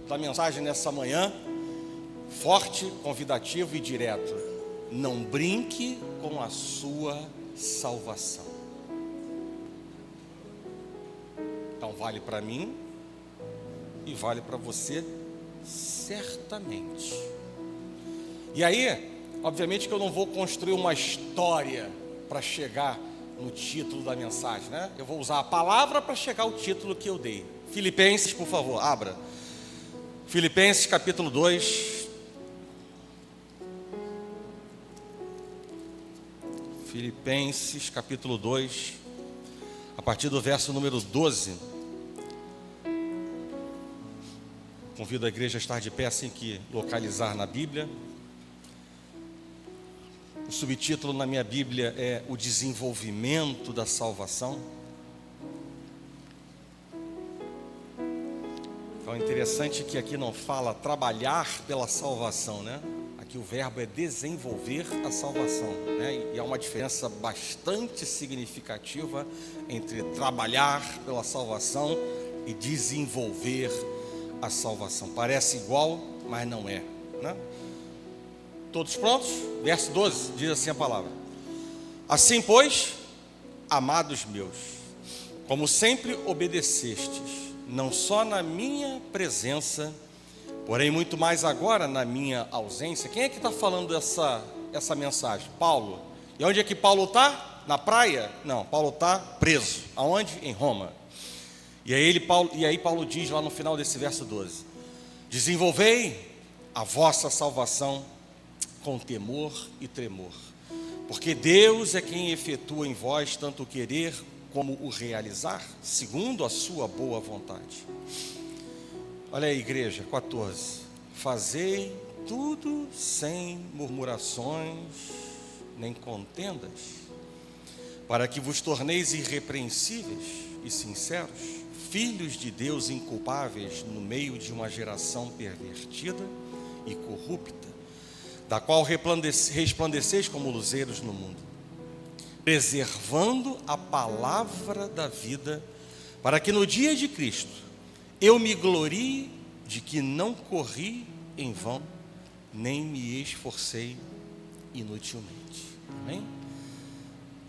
da mensagem nessa manhã, forte, convidativo e direto: não brinque com a sua salvação. Então vale para mim e vale para você certamente. E aí, obviamente que eu não vou construir uma história para chegar no título da mensagem, né? Eu vou usar a palavra para chegar ao título que eu dei. Filipenses, por favor, abra. Filipenses capítulo 2. Filipenses capítulo 2, a partir do verso número 12. Convido a igreja a estar de pé assim que localizar na Bíblia. O subtítulo na minha Bíblia é o desenvolvimento da salvação. Então é interessante que aqui não fala trabalhar pela salvação, né? Aqui o verbo é desenvolver a salvação, né? E há uma diferença bastante significativa entre trabalhar pela salvação e desenvolver a salvação. Parece igual, mas não é, né? Todos prontos? Verso 12, diz assim a palavra: assim, pois, amados meus, como sempre obedecestes, não só na minha presença, porém muito mais agora na minha ausência. Quem é que está falando essa mensagem? Paulo. E onde é que Paulo está? Na praia? Não, Paulo está preso. Aonde? Em Roma. E aí Paulo diz lá no final desse verso 12: desenvolvei a vossa salvação com temor e tremor, porque Deus é quem efetua em vós tanto o querer como o realizar, segundo a sua boa vontade. Olha aí, igreja, 14. Fazei tudo sem murmurações nem contendas, para que vos torneis irrepreensíveis e sinceros, filhos de Deus inculpáveis no meio de uma geração pervertida e corrupta, da qual resplandeceis como luzeiros no mundo, preservando a palavra da vida, para que no dia de Cristo eu me glorie de que não corri em vão, nem me esforcei inutilmente. Amém?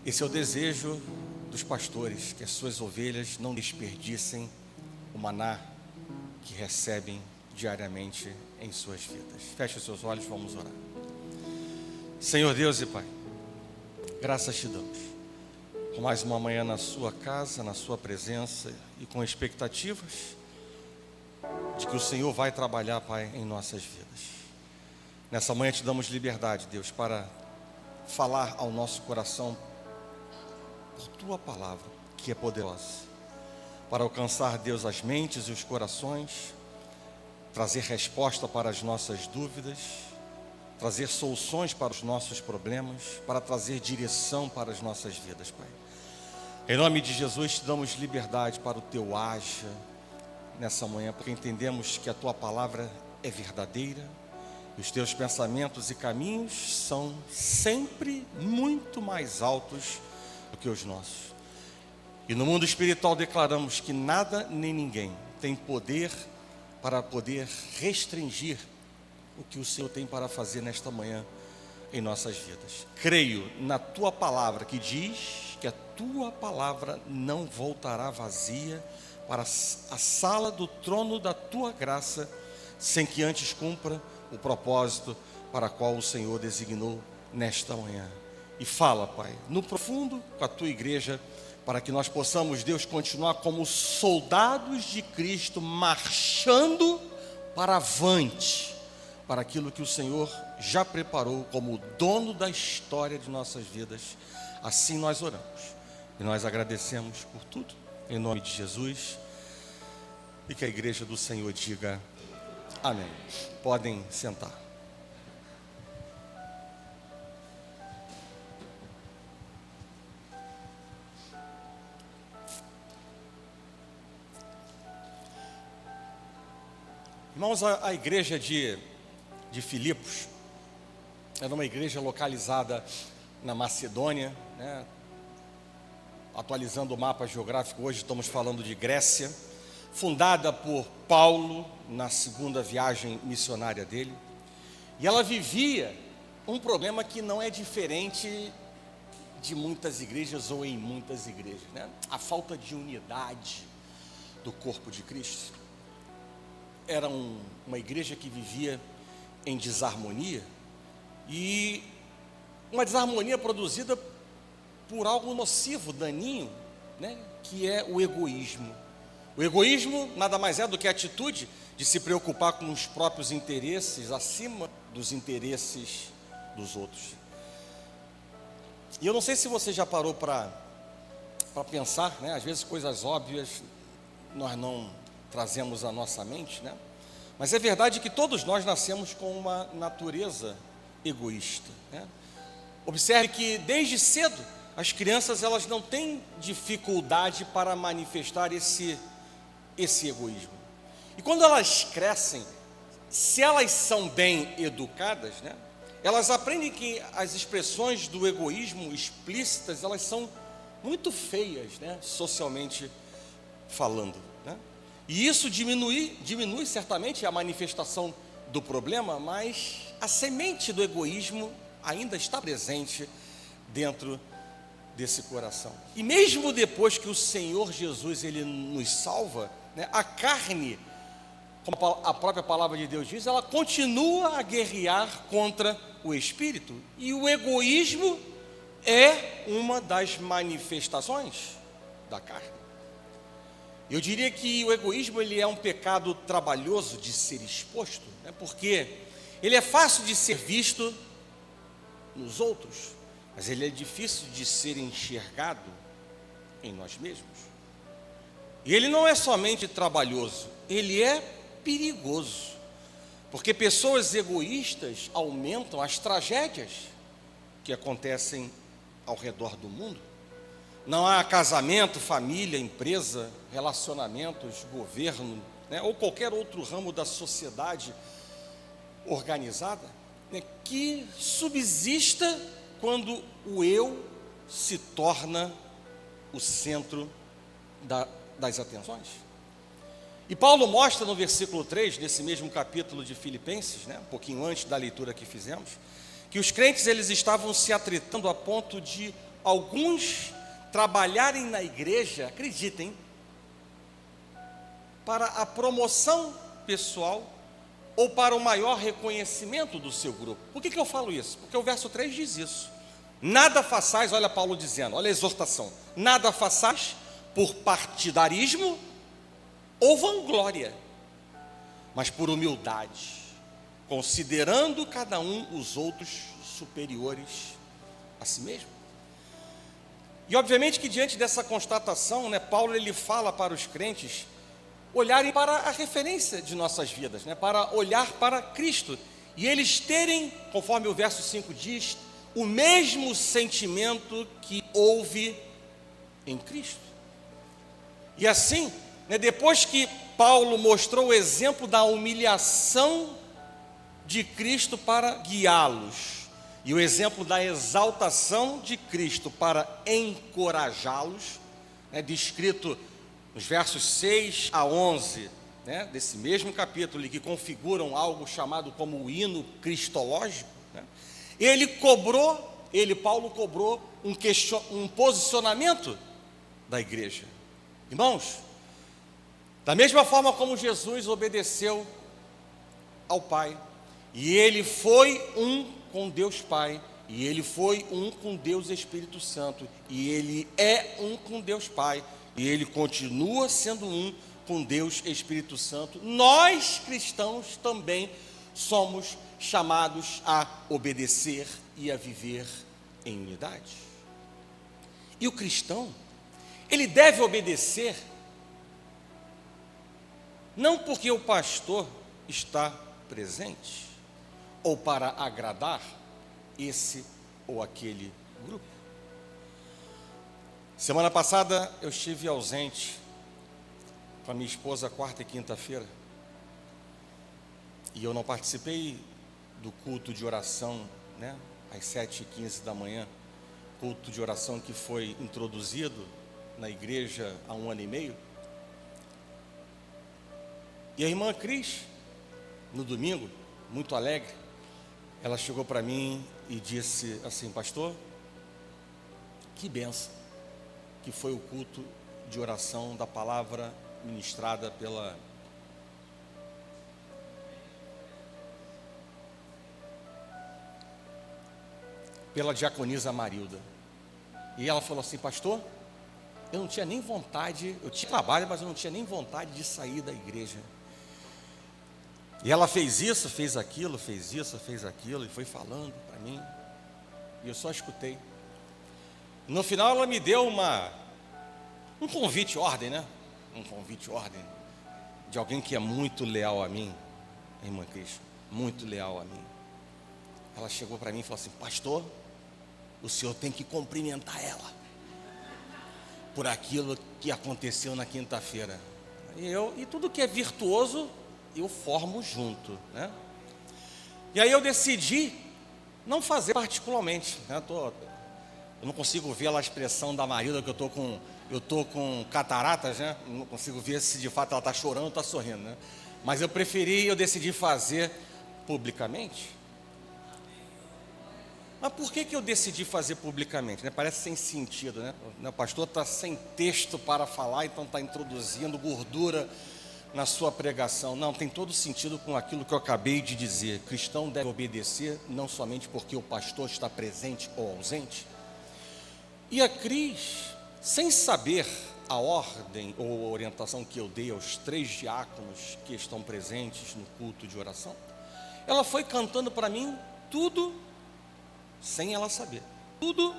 Esse é o desejo dos pastores, que as suas ovelhas não desperdicem o maná que recebem diariamente em suas vidas. Feche os seus olhos, vamos orar. Senhor Deus e Pai, graças te damos por mais uma manhã na sua casa, na sua presença, e com expectativas de que o Senhor vai trabalhar, Pai, em nossas vidas. Nessa manhã te damos liberdade, Deus, para falar ao nosso coração por tua palavra, que é poderosa, para alcançar, Deus, as mentes e os corações, trazer resposta para as nossas dúvidas, trazer soluções para os nossos problemas, para trazer direção para as nossas vidas, Pai. Em nome de Jesus, te damos liberdade para o teu haja nessa manhã, porque entendemos que a tua palavra é verdadeira, e os teus pensamentos e caminhos são sempre muito mais altos do que os nossos. E no mundo espiritual declaramos que nada nem ninguém tem poder para poder restringir o que o Senhor tem para fazer nesta manhã em nossas vidas. Creio na tua palavra, que diz que a tua palavra não voltará vazia para a sala do trono da tua graça, sem que antes cumpra o propósito para qual o Senhor designou nesta manhã. E fala, Pai, no profundo com a tua igreja, para que nós possamos, Deus, continuar como soldados de Cristo, marchando para avante, para aquilo que o Senhor já preparou como dono da história de nossas vidas. Assim nós oramos e nós agradecemos por tudo, em nome de Jesus, e que a igreja do Senhor diga amém. Podem sentar. Irmãos, a igreja de Filipos era uma igreja localizada na Macedônia, né? Atualizando o mapa geográfico, hoje estamos falando de Grécia. fundada por Paulo na segunda viagem missionária dele. E ela vivia um problema que não é diferente de muitas igrejas ou em muitas igrejas, né? A falta de unidade do corpo de Cristo. Era uma igreja que vivia em desarmonia, e uma desarmonia produzida por algo nocivo, daninho, né? Que é o egoísmo. O egoísmo nada mais é do que a atitude de se preocupar com os próprios interesses acima dos interesses dos outros. E eu não sei se você já parou para pensar, né? Às vezes coisas óbvias nós não trazemos à nossa mente, né? Mas é verdade que todos nós nascemos com uma natureza egoísta, né? Observe que desde cedo as crianças elas não têm dificuldade para manifestar esse egoísmo. E quando elas crescem, se elas são bem educadas, né, elas aprendem que as expressões do egoísmo explícitas, elas são muito feias, né, socialmente falando, né? E isso diminui certamente a manifestação do problema, mas a semente do egoísmo ainda está presente dentro desse coração. E mesmo depois que o Senhor Jesus ele nos salva, né, a carne, como a própria palavra de Deus diz, ela continua a guerrear contra o espírito, e o egoísmo é uma das manifestações da carne. Eu diria que o egoísmo ele é um pecado trabalhoso de ser exposto, né, porque ele é fácil de ser visto nos outros, mas ele é difícil de ser enxergado em nós mesmos. E ele não é somente trabalhoso, ele é perigoso, porque pessoas egoístas aumentam as tragédias que acontecem ao redor do mundo. Não há casamento, família, empresa, relacionamentos, governo, né, ou qualquer outro ramo da sociedade organizada, né, que subsista quando o eu se torna o centro das atenções. E Paulo mostra no versículo 3, nesse mesmo capítulo de Filipenses, né, um pouquinho antes da leitura que fizemos, que os crentes eles estavam se atritando a ponto de alguns trabalharem na igreja, acreditem, para a promoção pessoal ou para o maior reconhecimento do seu grupo. Por que eu falo isso? Porque o verso 3 diz isso. Nada façais, olha Paulo dizendo, olha a exortação, nada façais por partidarismo ou vanglória, mas por humildade, considerando cada um os outros superiores a si mesmo. E obviamente que diante dessa constatação, né, Paulo ele fala para os crentes olharem para a referência de nossas vidas, né, para olhar para Cristo, e eles terem, conforme o verso 5 diz, o mesmo sentimento que houve em Cristo. E assim, né, depois que Paulo mostrou o exemplo da humilhação de Cristo para guiá-los, e o exemplo da exaltação de Cristo para encorajá-los, né, descrito nos versos 6 a 11, né, desse mesmo capítulo, que configuram algo chamado como o hino cristológico, né, Paulo cobrou um posicionamento da igreja. Irmãos, da mesma forma como Jesus obedeceu ao Pai, e ele foi um com Deus Pai, e ele foi um com Deus Espírito Santo, e ele é um com Deus Pai, e ele continua sendo um com Deus Espírito Santo. Nós cristãos também somos chamados a obedecer e a viver em unidade. E o cristão, ele deve obedecer não porque o pastor está presente, ou para agradar esse ou aquele grupo. Semana passada eu estive ausente com a minha esposa quarta e quinta-feira, e eu não participei do culto de oração, né, às 7h15 da manhã, culto de oração que foi introduzido na igreja há 1 ano e meio. E a irmã Cris, no domingo, muito alegre, ela chegou para mim e disse assim: pastor, que bênção que foi o culto de oração da palavra ministrada pela diaconisa Marilda. E ela falou assim: pastor, eu não tinha nem vontade, eu tinha trabalho, mas eu não tinha nem vontade de sair da igreja. E ela fez isso, fez aquilo, fez isso, fez aquilo, e foi falando para mim, e eu só escutei. No final ela me deu um convite ordem, né? Um convite ordem de alguém que é muito leal a mim, a irmã Cris, muito leal a mim. Ela chegou para mim e falou assim: pastor, o senhor tem que cumprimentar ela por aquilo que aconteceu na quinta-feira. E tudo que é virtuoso eu formo junto, né? E aí eu decidi não fazer particularmente, né? Eu não consigo ver a expressão da Marilda, que eu tô com cataratas, né? Não consigo ver se de fato ela está chorando ou está sorrindo, né? Mas eu decidi fazer publicamente. Mas por que eu decidi fazer publicamente, né? Parece sem sentido, né? O pastor está sem texto para falar, então está introduzindo gordura na sua pregação. Não, tem todo sentido com aquilo que eu acabei de dizer. Cristão deve obedecer não somente porque o pastor está presente ou ausente. E a Cris, sem saber a ordem ou a orientação que eu dei aos 3 diáconos que estão presentes no culto de oração, ela foi cantando para mim tudo, sem ela saber, tudo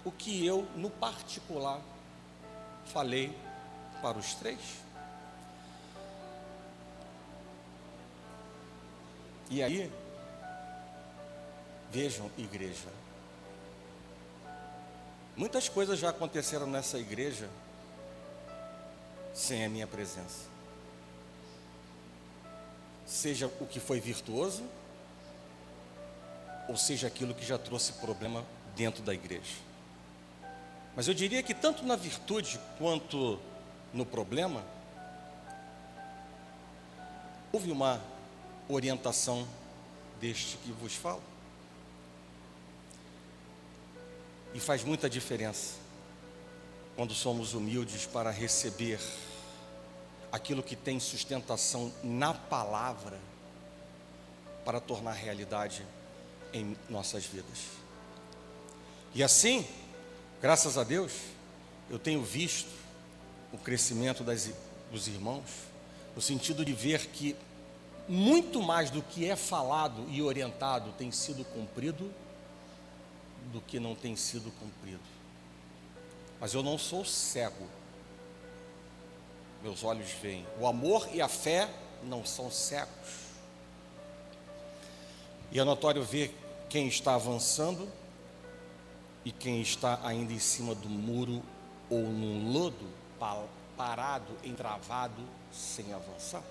o que eu, no particular, falei para os 3. E aí, vejam, igreja, muitas coisas já aconteceram nessa igreja sem a minha presença. Seja o que foi virtuoso, ou seja aquilo que já trouxe problema dentro da igreja. Mas eu diria que tanto na virtude quanto no problema, houve uma orientação deste que vos falo. E faz muita diferença quando somos humildes para receber aquilo que tem sustentação na palavra para tornar realidade em nossas vidas. E assim, graças a Deus, eu tenho visto o crescimento dos irmãos, no sentido de ver que muito mais do que é falado e orientado tem sido cumprido do que não tem sido cumprido. Mas eu não sou cego, meus olhos veem. O amor e a fé não são cegos. E é notório ver quem está avançando e quem está ainda em cima do muro ou num lodo, parado, entravado, sem avançar.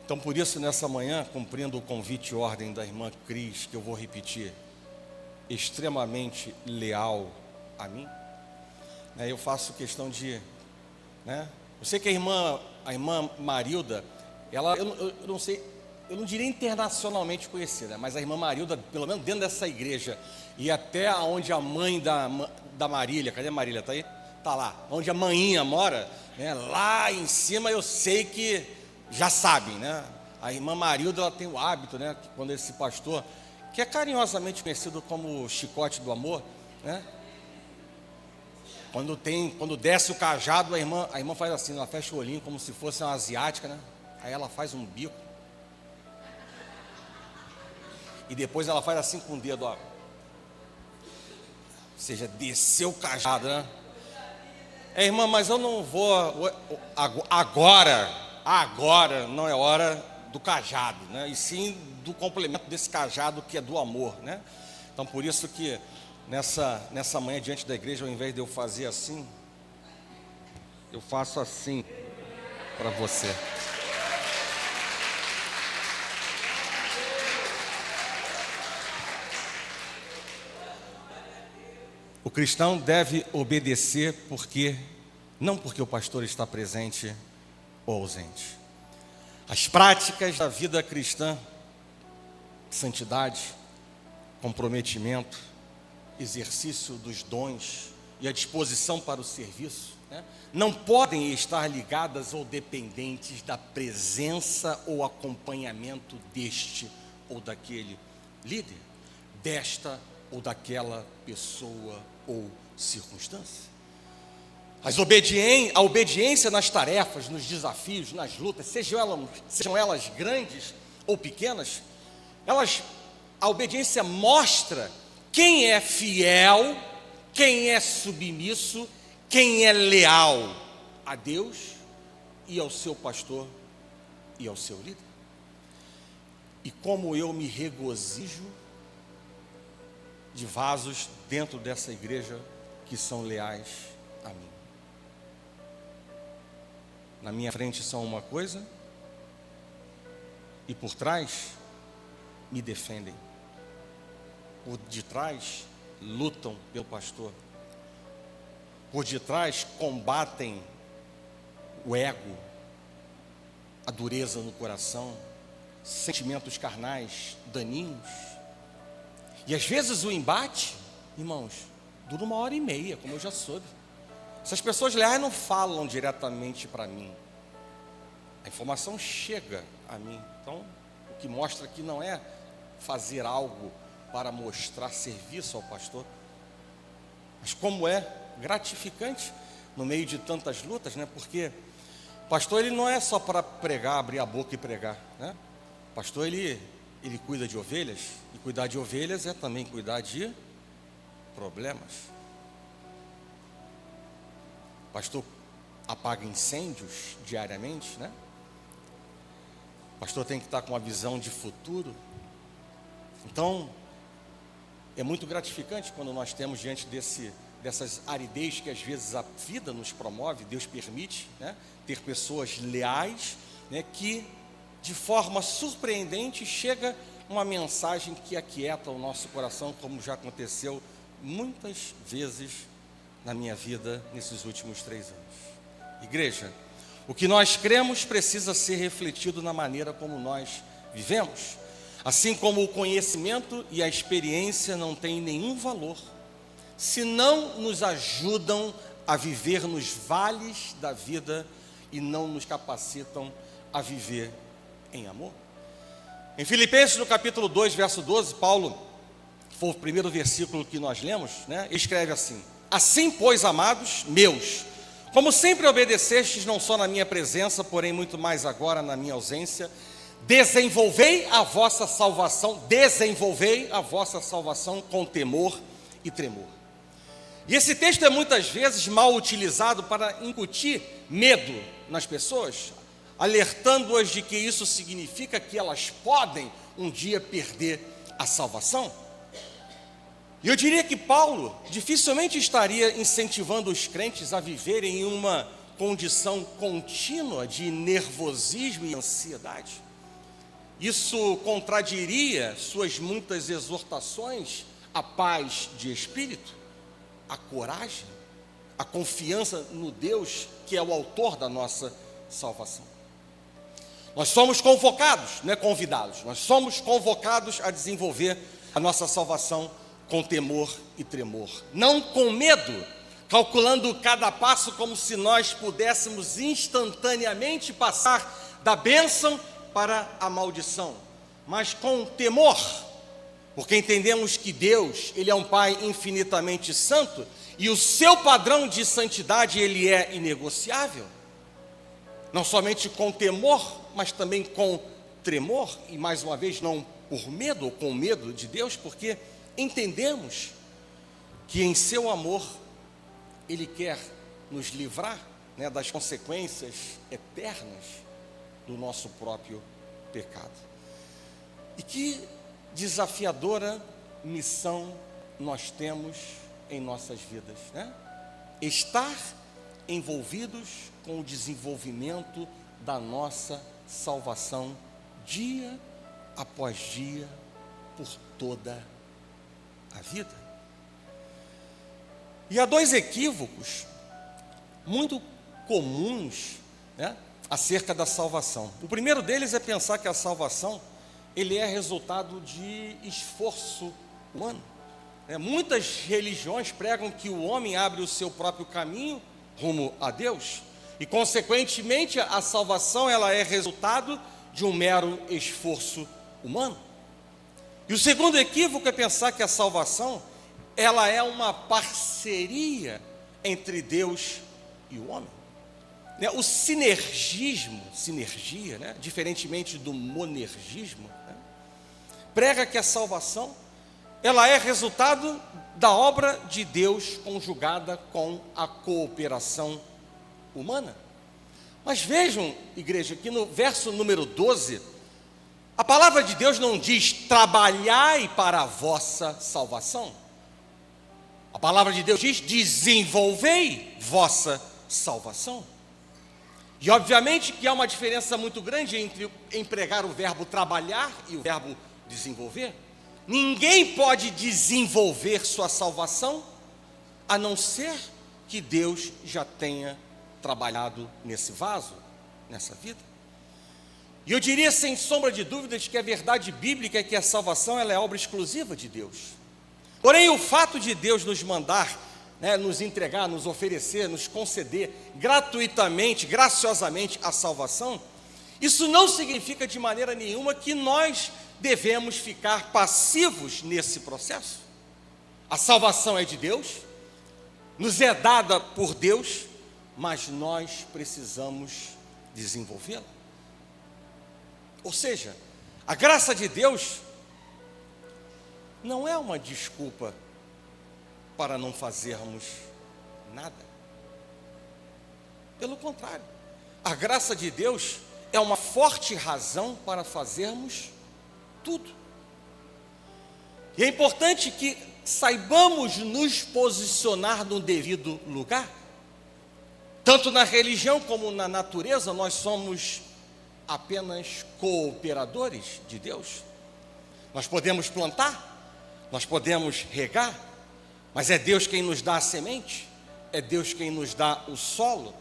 Então, por isso, nessa manhã, cumprindo o convite e ordem da irmã Cris, que eu vou repetir, extremamente leal a mim, né, eu faço questão de, né, eu sei que a irmã Marilda, ela, eu não sei, eu não diria internacionalmente conhecida, mas a irmã Marilda, pelo menos dentro dessa igreja, e até onde a mãe da Marília, cadê a Marília? Está aí? Está lá, onde a maninha mora, né, lá em cima eu sei que já sabem, né? A irmã Marilda, ela tem o hábito, né? Que quando esse pastor, que é carinhosamente conhecido como o chicote do amor, né? Quando desce o cajado, a irmã faz assim, ela fecha o olhinho como se fosse uma asiática, né? Aí ela faz um bico. E depois ela faz assim com o dedo, ó. Ou seja, desceu o cajado, né? Irmã, mas eu não vou agora não é hora do cajado, né? E sim do complemento desse cajado que é do amor, né? Então por isso que nessa manhã diante da igreja, ao invés de eu fazer assim, eu faço assim para você. O cristão deve obedecer não porque o pastor está presente ou ausente. As práticas da vida cristã, santidade, comprometimento, exercício dos dons e a disposição para o serviço, né, não podem estar ligadas ou dependentes da presença ou acompanhamento deste ou daquele líder, desta ou daquela pessoa ou circunstância. A obediência nas tarefas, nos desafios, nas lutas, sejam elas grandes ou pequenas, a obediência mostra quem é fiel, quem é submisso, quem é leal a Deus e ao seu pastor e ao seu líder. E como eu me regozijo de vasos dentro dessa igreja que são leais a mim. Na minha frente são uma coisa e por trás me defendem. Por detrás lutam pelo pastor. Por detrás combatem o ego, a dureza no coração, sentimentos carnais daninhos. E às vezes o embate, irmãos, dura 1h30, como eu já soube. Essas pessoas leais não falam diretamente para mim. A informação chega a mim. Então, o que mostra que não é fazer algo para mostrar serviço ao pastor, mas como é gratificante no meio de tantas lutas, né? Porque pastor, ele não é só para pregar, abrir a boca e pregar, né? Pastor, ele cuida de ovelhas, e cuidar de ovelhas é também cuidar de problemas. Pastor apaga incêndios diariamente, né? Pastor tem que estar com uma visão de futuro. Então, é muito gratificante quando nós temos diante dessas aridez que às vezes a vida nos promove, Deus permite, né? Ter pessoas leais, né? Que de forma surpreendente chega uma mensagem que aquieta o nosso coração, como já aconteceu muitas vezes na minha vida nesses últimos 3 anos. Igreja, o que nós cremos precisa ser refletido na maneira como nós vivemos. Assim como o conhecimento e a experiência não têm nenhum valor se não nos ajudam a viver nos vales da vida e não nos capacitam a viver em amor. Em Filipenses, no capítulo 2, verso 12, Paulo, que foi o primeiro versículo que nós lemos, né, escreve assim: assim, pois, amados meus, como sempre obedecestes, não só na minha presença, porém muito mais agora na minha ausência, desenvolvei a vossa salvação com temor e tremor. E esse texto é muitas vezes mal utilizado para incutir medo nas pessoas, alertando-as de que isso significa que elas podem um dia perder a salvação. E eu diria que Paulo dificilmente estaria incentivando os crentes a viverem em uma condição contínua de nervosismo e ansiedade. Isso contradiria suas muitas exortações à paz de espírito, à coragem, à confiança no Deus que é o autor da nossa salvação. Nós somos convocados, não é convidados, nós somos convocados a desenvolver a nossa salvação com temor e tremor, não com medo, calculando cada passo como se nós pudéssemos instantaneamente passar da bênção para a maldição, mas com temor, porque entendemos que Deus, Ele é um Pai infinitamente santo, e o seu padrão de santidade, Ele é inegociável, não somente com temor, mas também com tremor, e mais uma vez, não por medo ou com medo de Deus, porque entendemos que em seu amor, Ele quer nos livrar, né, das consequências eternas do nosso próprio pecado. E que desafiadora missão nós temos em nossas vidas, né? Estar envolvidos com o desenvolvimento da nossa salvação dia após dia, por toda a vida. E há 2 equívocos muito comuns, né, acerca da salvação. O primeiro deles é pensar que a salvação, ele é resultado de esforço humano. Muitas religiões pregam que o homem abre o seu próprio caminho rumo a Deus, e consequentemente a salvação ela é resultado de um mero esforço humano. E o segundo equívoco é pensar que a salvação ela é uma parceria entre Deus e o homem. O sinergia, diferentemente do monergismo, prega que a salvação ela é resultado da obra de Deus conjugada com a cooperação humana. Mas vejam, igreja, que no verso número 12, a palavra de Deus não diz trabalhai para a vossa salvação. A palavra de Deus diz desenvolvei vossa salvação. E obviamente que há uma diferença muito grande entre empregar o verbo trabalhar e o verbo desenvolver. Ninguém pode desenvolver sua salvação a não ser que Deus já tenha trabalhado nesse vaso, nessa vida. E eu diria sem sombra de dúvidas que a verdade bíblica é que a salvação ela é obra exclusiva de Deus. Porém, o fato de Deus nos mandar, nos entregar, nos oferecer, nos conceder gratuitamente, graciosamente a salvação, isso não significa de maneira nenhuma que nós devemos ficar passivos nesse processo. A salvação é de Deus, nos é dada por Deus, mas nós precisamos desenvolvê-la. Ou seja, a graça de Deus não é uma desculpa para não fazermos nada. Pelo contrário, a graça de Deus é uma forte razão para fazermos tudo. E é importante que saibamos nos posicionar no devido lugar. Tanto na religião como na natureza, nós somos apenas cooperadores de Deus. Nós podemos plantar, nós podemos regar, mas é Deus quem nos dá a semente, é Deus quem nos dá o solo,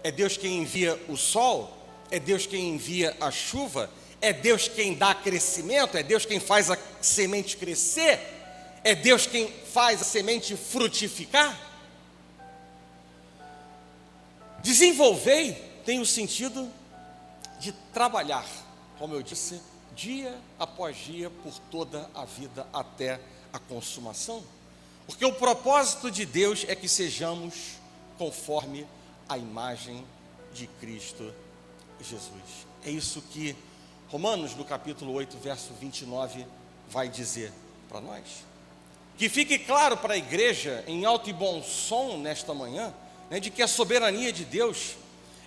é Deus quem envia o sol, é Deus quem envia a chuva, é Deus quem dá crescimento, é Deus quem faz a semente crescer, é Deus quem faz a semente frutificar. Desenvolver tem o sentido de trabalhar, como eu disse, dia após dia, por toda a vida até a consumação. Porque o propósito de Deus é que sejamos conforme a imagem de Cristo Jesus. É isso que Romanos, no capítulo 8, verso 29, vai dizer para nós. Que fique claro para a igreja, em alto e bom som nesta manhã, de que a soberania de Deus,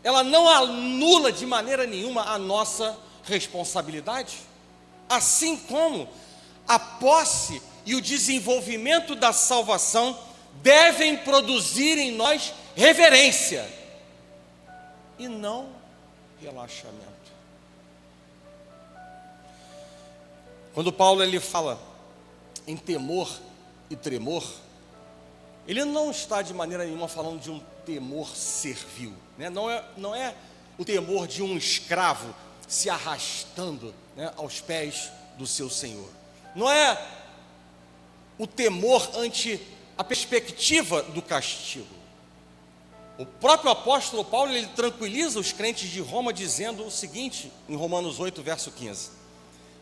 ela não anula de maneira nenhuma a nossa responsabilidade, assim como a posse e o desenvolvimento da salvação devem produzir em nós reverência e não relaxamento. Quando Paulo ele fala em temor e tremor, ele não está de maneira nenhuma falando de um temor servil, não é o temor de um escravo se arrastando, aos pés do seu senhor. Não é o temor ante a perspectiva do castigo. O próprio apóstolo Paulo ele tranquiliza os crentes de Roma dizendo o seguinte em Romanos 8, verso 15: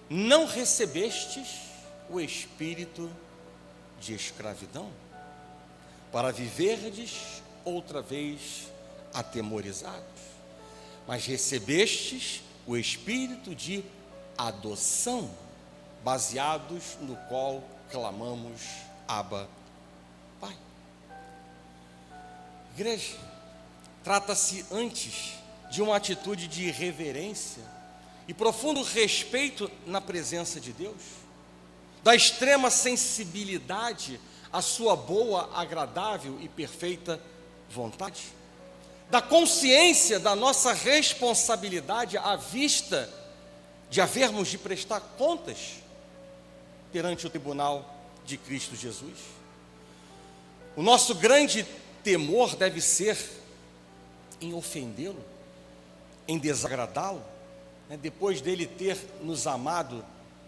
não recebestes o espírito de escravidão para viverdes outra vez atemorizados, mas recebestes o espírito de adoção, baseados no qual clamamos Abba, Pai. Igreja, trata-se antes de uma atitude de reverência e profundo respeito na presença de Deus, da extrema sensibilidade à sua boa, agradável e perfeita vontade, da consciência da nossa responsabilidade à vista de havermos de prestar contas perante o tribunal de Cristo Jesus. O nosso grande temor deve ser em ofendê-lo, em desagradá-lo, né, depois dele ter nos amado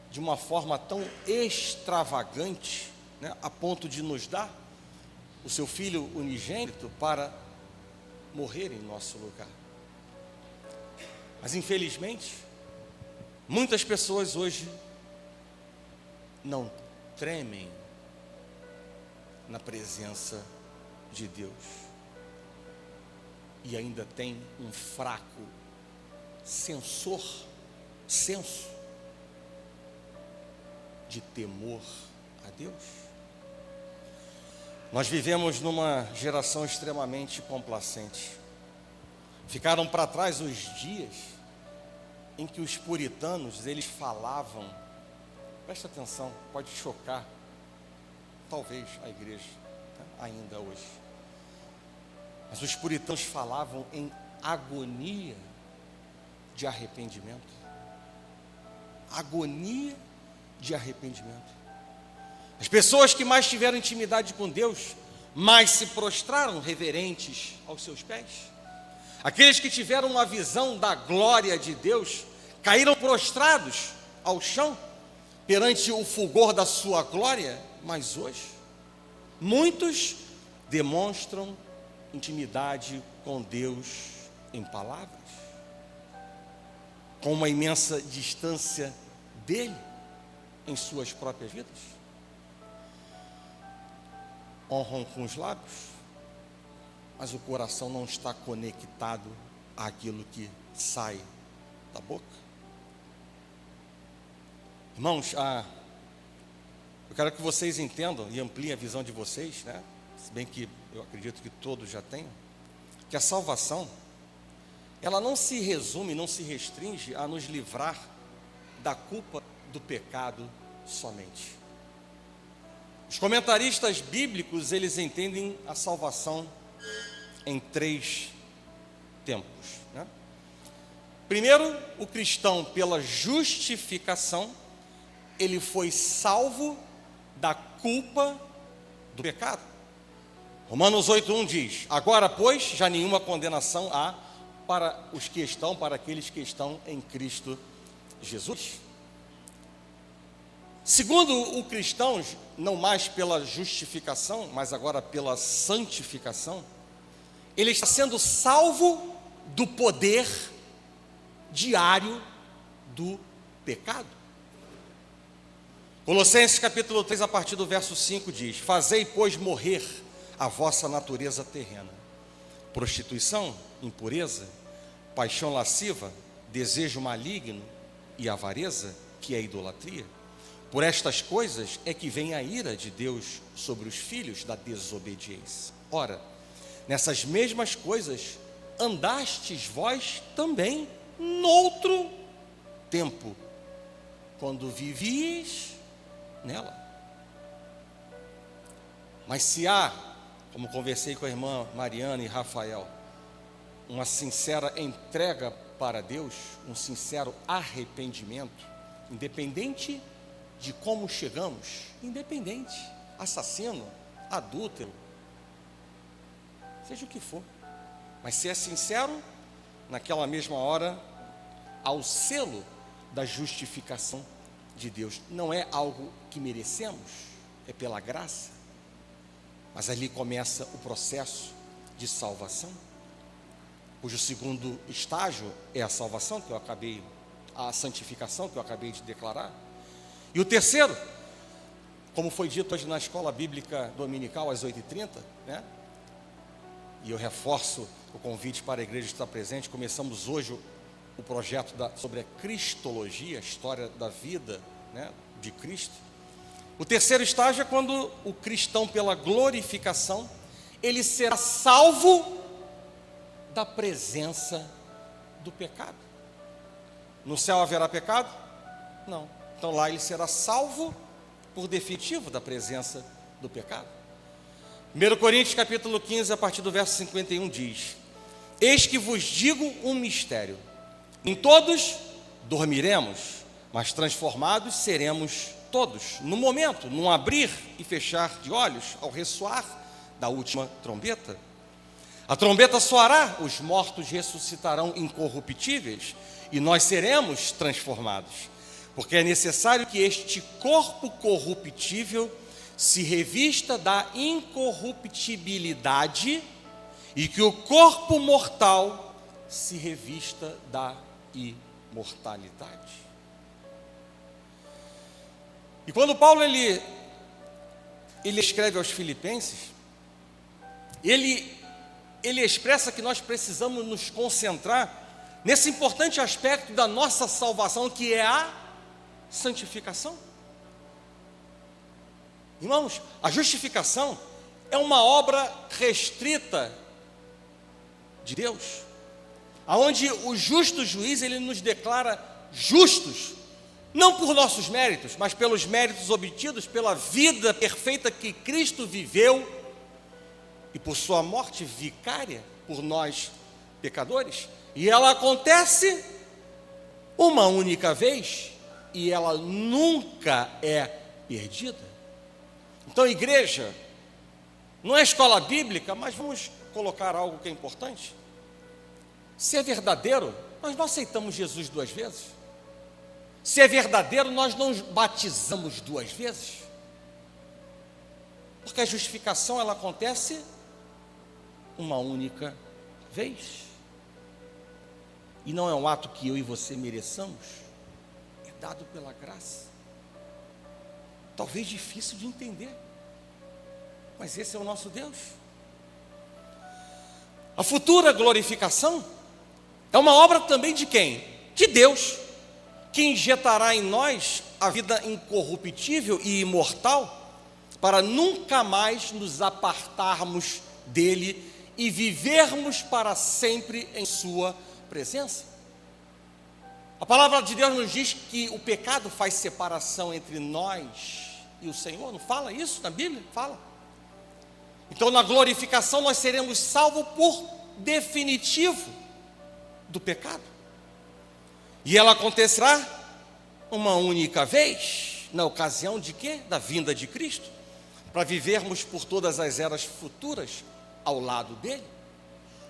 de uma forma tão extravagante, né, a ponto de nos dar o seu Filho unigênito para morrer em nosso lugar. Mas infelizmente, muitas pessoas hoje não tremem na presença de Deus e ainda tem um fraco senso de temor a Deus. Nós vivemos numa geração extremamente complacente. Ficaram para trás os dias em que os puritanos, eles falavam, presta atenção, pode chocar, talvez a igreja, né, ainda hoje. Mas os puritanos falavam em agonia de arrependimento. Agonia de arrependimento. As pessoas que mais tiveram intimidade com Deus, mais se prostraram reverentes aos seus pés. Aqueles que tiveram uma visão da glória de Deus, caíram prostrados ao chão, perante o fulgor da sua glória. Mas hoje, muitos demonstram intimidade com Deus em palavras, com uma imensa distância dele em suas próprias vidas. Honram com os lábios, mas o coração não está conectado àquilo que sai da boca. Irmãos, eu quero que vocês entendam e ampliem a visão de vocês, né? Se bem que eu acredito que todos já tenham, que a salvação, ela não se resume, não se restringe a nos livrar da culpa do pecado somente. Os comentaristas bíblicos, eles entendem a salvação em 3 tempos, né? Primeiro, o cristão, pela justificação, ele foi salvo da culpa do pecado. Romanos 8:1 diz: agora, pois, já nenhuma condenação há para aqueles que estão em Cristo Jesus. Segundo o cristão, não mais pela justificação, mas agora pela santificação, ele está sendo salvo do poder diário do pecado. Colossenses capítulo 3, a partir do verso 5 diz: fazei, pois, morrer a vossa natureza terrena: prostituição, impureza, paixão lasciva, desejo maligno e avareza, que é idolatria. Por estas coisas é que vem a ira de Deus sobre os filhos da desobediência. Ora, nessas mesmas coisas andastes vós também noutro tempo, quando vivies nela. Mas se há, como conversei com a irmã Mariana e Rafael, uma sincera entrega para Deus, um sincero arrependimento, independente de como chegamos, independente, assassino, adúltero, seja o que for, mas se é sincero, naquela mesma hora, ao selo da justificação de Deus. Não é algo que merecemos, é pela graça, mas ali começa o processo de salvação, cujo segundo estágio é a salvação, a santificação que eu acabei de declarar. E o terceiro, como foi dito hoje na escola bíblica dominical às 8h30, né? E eu reforço o convite para a igreja estar presente. Começamos hoje o projeto sobre a cristologia, a história da vida, né, de Cristo. O terceiro estágio é quando o cristão, pela glorificação, ele será salvo da presença do pecado. No céu haverá pecado? Não. Então lá ele será salvo por definitivo da presença do pecado. 1 Coríntios capítulo 15, a partir do verso 51 diz: eis que vos digo um mistério, em todos dormiremos, mas transformados seremos todos, no momento, num abrir e fechar de olhos, ao ressoar da última trombeta. A trombeta soará, os mortos ressuscitarão incorruptíveis e nós seremos transformados, porque é necessário que este corpo corruptível se revista da incorruptibilidade e que o corpo mortal se revista da imortalidade. E quando Paulo ele escreve aos Filipenses, ele expressa que nós precisamos nos concentrar nesse importante aspecto da nossa salvação, que é a santificação. Irmãos, a justificação é uma obra restrita de Deus, aonde o justo juiz ele nos declara justos, não por nossos méritos, mas pelos méritos obtidos pela vida perfeita que Cristo viveu e por sua morte vicária por nós pecadores. E ela acontece uma única vez e ela nunca é perdida. Então, igreja, não é escola bíblica, mas vamos colocar algo que é importante. Se é verdadeiro, nós não aceitamos Jesus 2 vezes. Se é verdadeiro, nós não batizamos 2 vezes. Porque a justificação ela acontece uma única vez. E não é um ato que eu e você mereçamos, é dado pela graça. Talvez difícil de entender, mas esse é o nosso Deus. A futura glorificação é uma obra também de quem? De Deus, que injetará em nós a vida incorruptível e imortal, para nunca mais nos apartarmos dele e vivermos para sempre em sua presença. A palavra de Deus nos diz que o pecado faz separação entre nós e o Senhor. Não fala isso na Bíblia? Fala. Então na glorificação nós seremos salvos por definitivo do pecado. E ela acontecerá uma única vez, na ocasião de quê? Da vinda de Cristo, para vivermos por todas as eras futuras ao lado dele.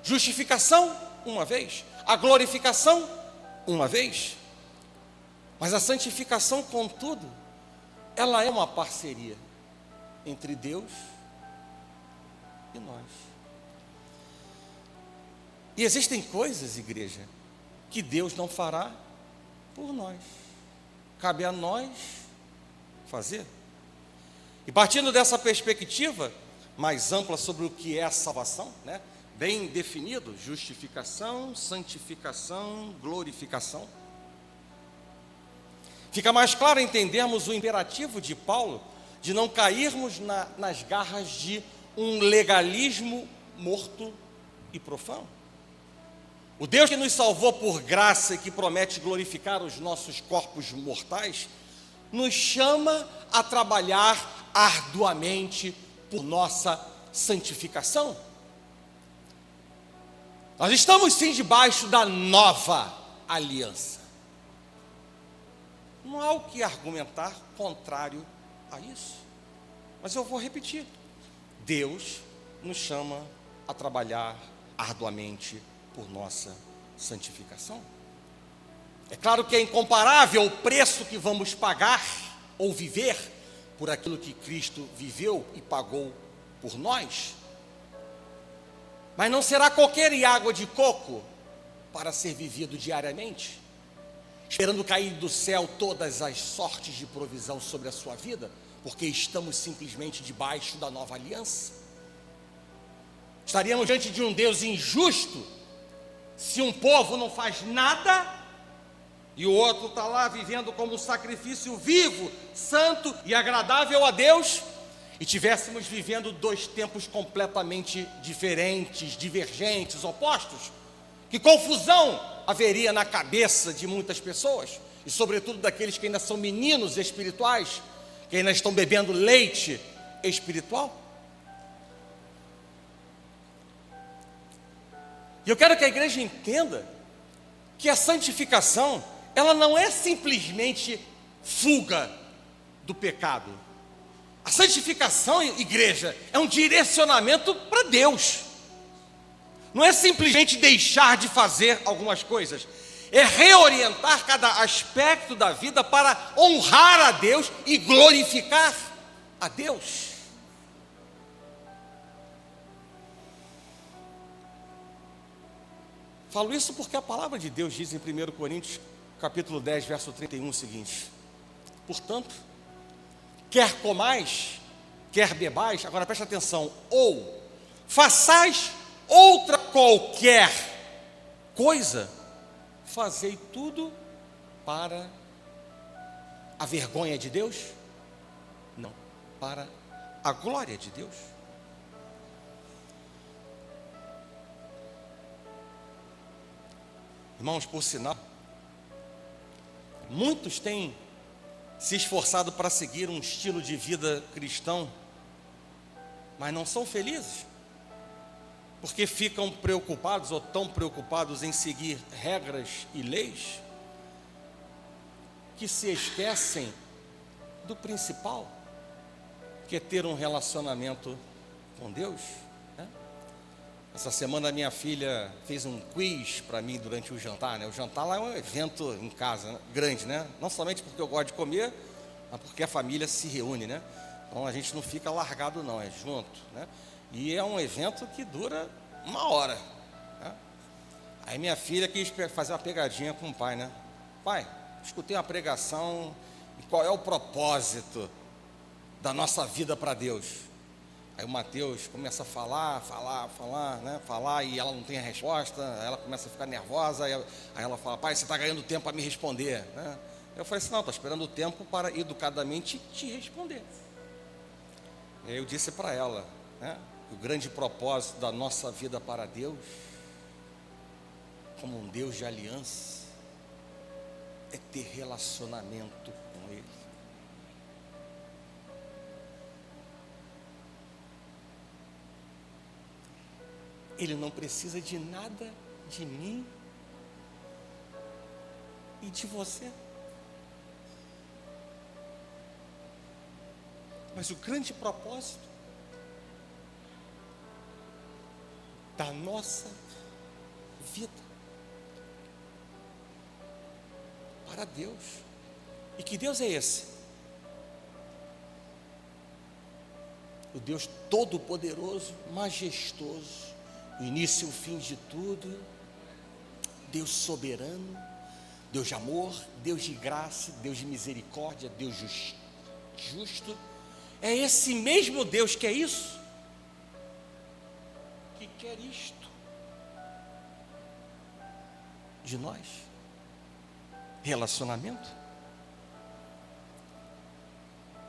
Justificação, uma vez. A glorificação, uma vez. Mas a santificação, contudo, ela é uma parceria entre Deus e nós. E existem coisas, igreja, que Deus não fará por nós. Cabe a nós fazer. E partindo dessa perspectiva mais ampla sobre o que é a salvação, né? Bem definido, justificação, santificação, glorificação. Fica mais claro entendermos o imperativo de Paulo de não cairmos nas garras de um legalismo morto e profano. O Deus que nos salvou por graça e que promete glorificar os nossos corpos mortais, nos chama a trabalhar arduamente por nossa santificação. Nós estamos sim debaixo da nova aliança. Não há o que argumentar contrário a isso. Mas eu vou repetir. Deus nos chama a trabalhar arduamente por nossa santificação. É claro que é incomparável o preço que vamos pagar ou viver por aquilo que Cristo viveu e pagou por nós. Mas não será qualquer água de coco para ser vivido diariamente, esperando cair do céu todas as sortes de provisão sobre a sua vida, porque estamos simplesmente debaixo da nova aliança. Estaríamos diante de um Deus injusto, se um povo não faz nada, e o outro está lá vivendo como um sacrifício vivo, santo e agradável a Deus, e tivéssemos vivendo 2 tempos completamente diferentes, divergentes, opostos. Que confusão haveria na cabeça de muitas pessoas, e sobretudo daqueles que ainda são meninos espirituais, que ainda estão bebendo leite espiritual. E eu quero que a igreja entenda que a santificação, ela não é simplesmente fuga do pecado. A santificação, igreja, é um direcionamento para Deus. não é simplesmente deixar de fazer algumas coisas, é reorientar cada aspecto da vida para honrar a Deus e glorificar a Deus. Falo isso porque a palavra de Deus diz em 1 Coríntios, capítulo 10, verso 31, o seguinte: portanto, quer comais, quer bebais, agora preste atenção, ou façais outra qualquer coisa, fazei tudo para a vergonha de Deus? Não, para a glória de Deus. Irmãos, por sinal, muitos têm se esforçado para seguir um estilo de vida cristão, mas não são felizes, porque ficam preocupados ou tão preocupados em seguir regras e leis, que se esquecem do principal, que é ter um relacionamento com Deus, né? Essa semana minha filha fez um quiz para mim durante o jantar, né? O jantar lá é um evento em casa, né? Grande, né? Não somente porque eu gosto de comer, mas porque a família se reúne, né? Então a gente não fica largado não, é junto, né? E é um evento que dura 1 hora, né? Aí minha filha quis fazer uma pegadinha com o pai, né? Pai, escutei uma pregação, e qual é o propósito da nossa vida para Deus? Aí o Mateus começa a falar, né? Falar, e ela não tem a resposta, aí ela começa a ficar nervosa, aí ela fala: pai, você está ganhando tempo para me responder, né? Eu falei assim: não, estou esperando o tempo para educadamente te responder. E aí eu disse para ela, né, que o grande propósito da nossa vida para Deus, como um Deus de aliança, é ter relacionamento com Ele. Ele não precisa de nada de mim e de você. Mas o grande propósito da nossa vida para Deus. E que Deus é esse? O Deus todo-poderoso, majestoso, o início e o fim de tudo, Deus soberano, Deus de amor, Deus de graça, Deus de misericórdia, Deus justo. É esse mesmo Deus que é isso, que quer isto de nós. Relacionamento.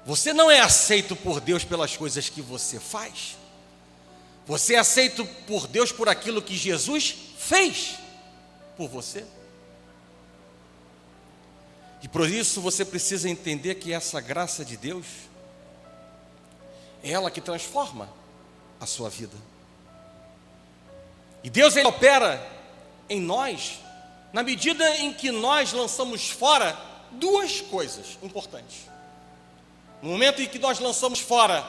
Você não é aceito por Deus pelas coisas que você faz. Você é aceito por Deus por aquilo que Jesus fez por você. E por isso você precisa entender que essa graça de Deus é ela que transforma a sua vida. E Deus, Ele opera em nós na medida em que nós lançamos fora 2 coisas importantes. No momento em que nós lançamos fora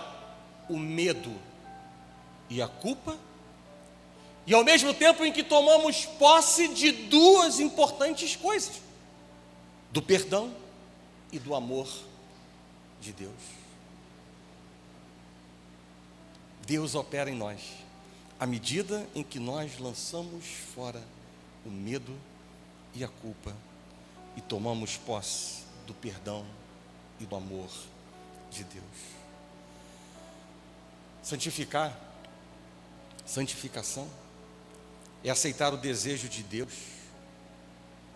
o medo e a culpa, e ao mesmo tempo em que tomamos posse de 2 importantes coisas: do perdão e do amor de Deus. Deus opera em nós à medida em que nós lançamos fora o medo e a culpa e tomamos posse do perdão e do amor de Deus. Santificação é aceitar o desejo de Deus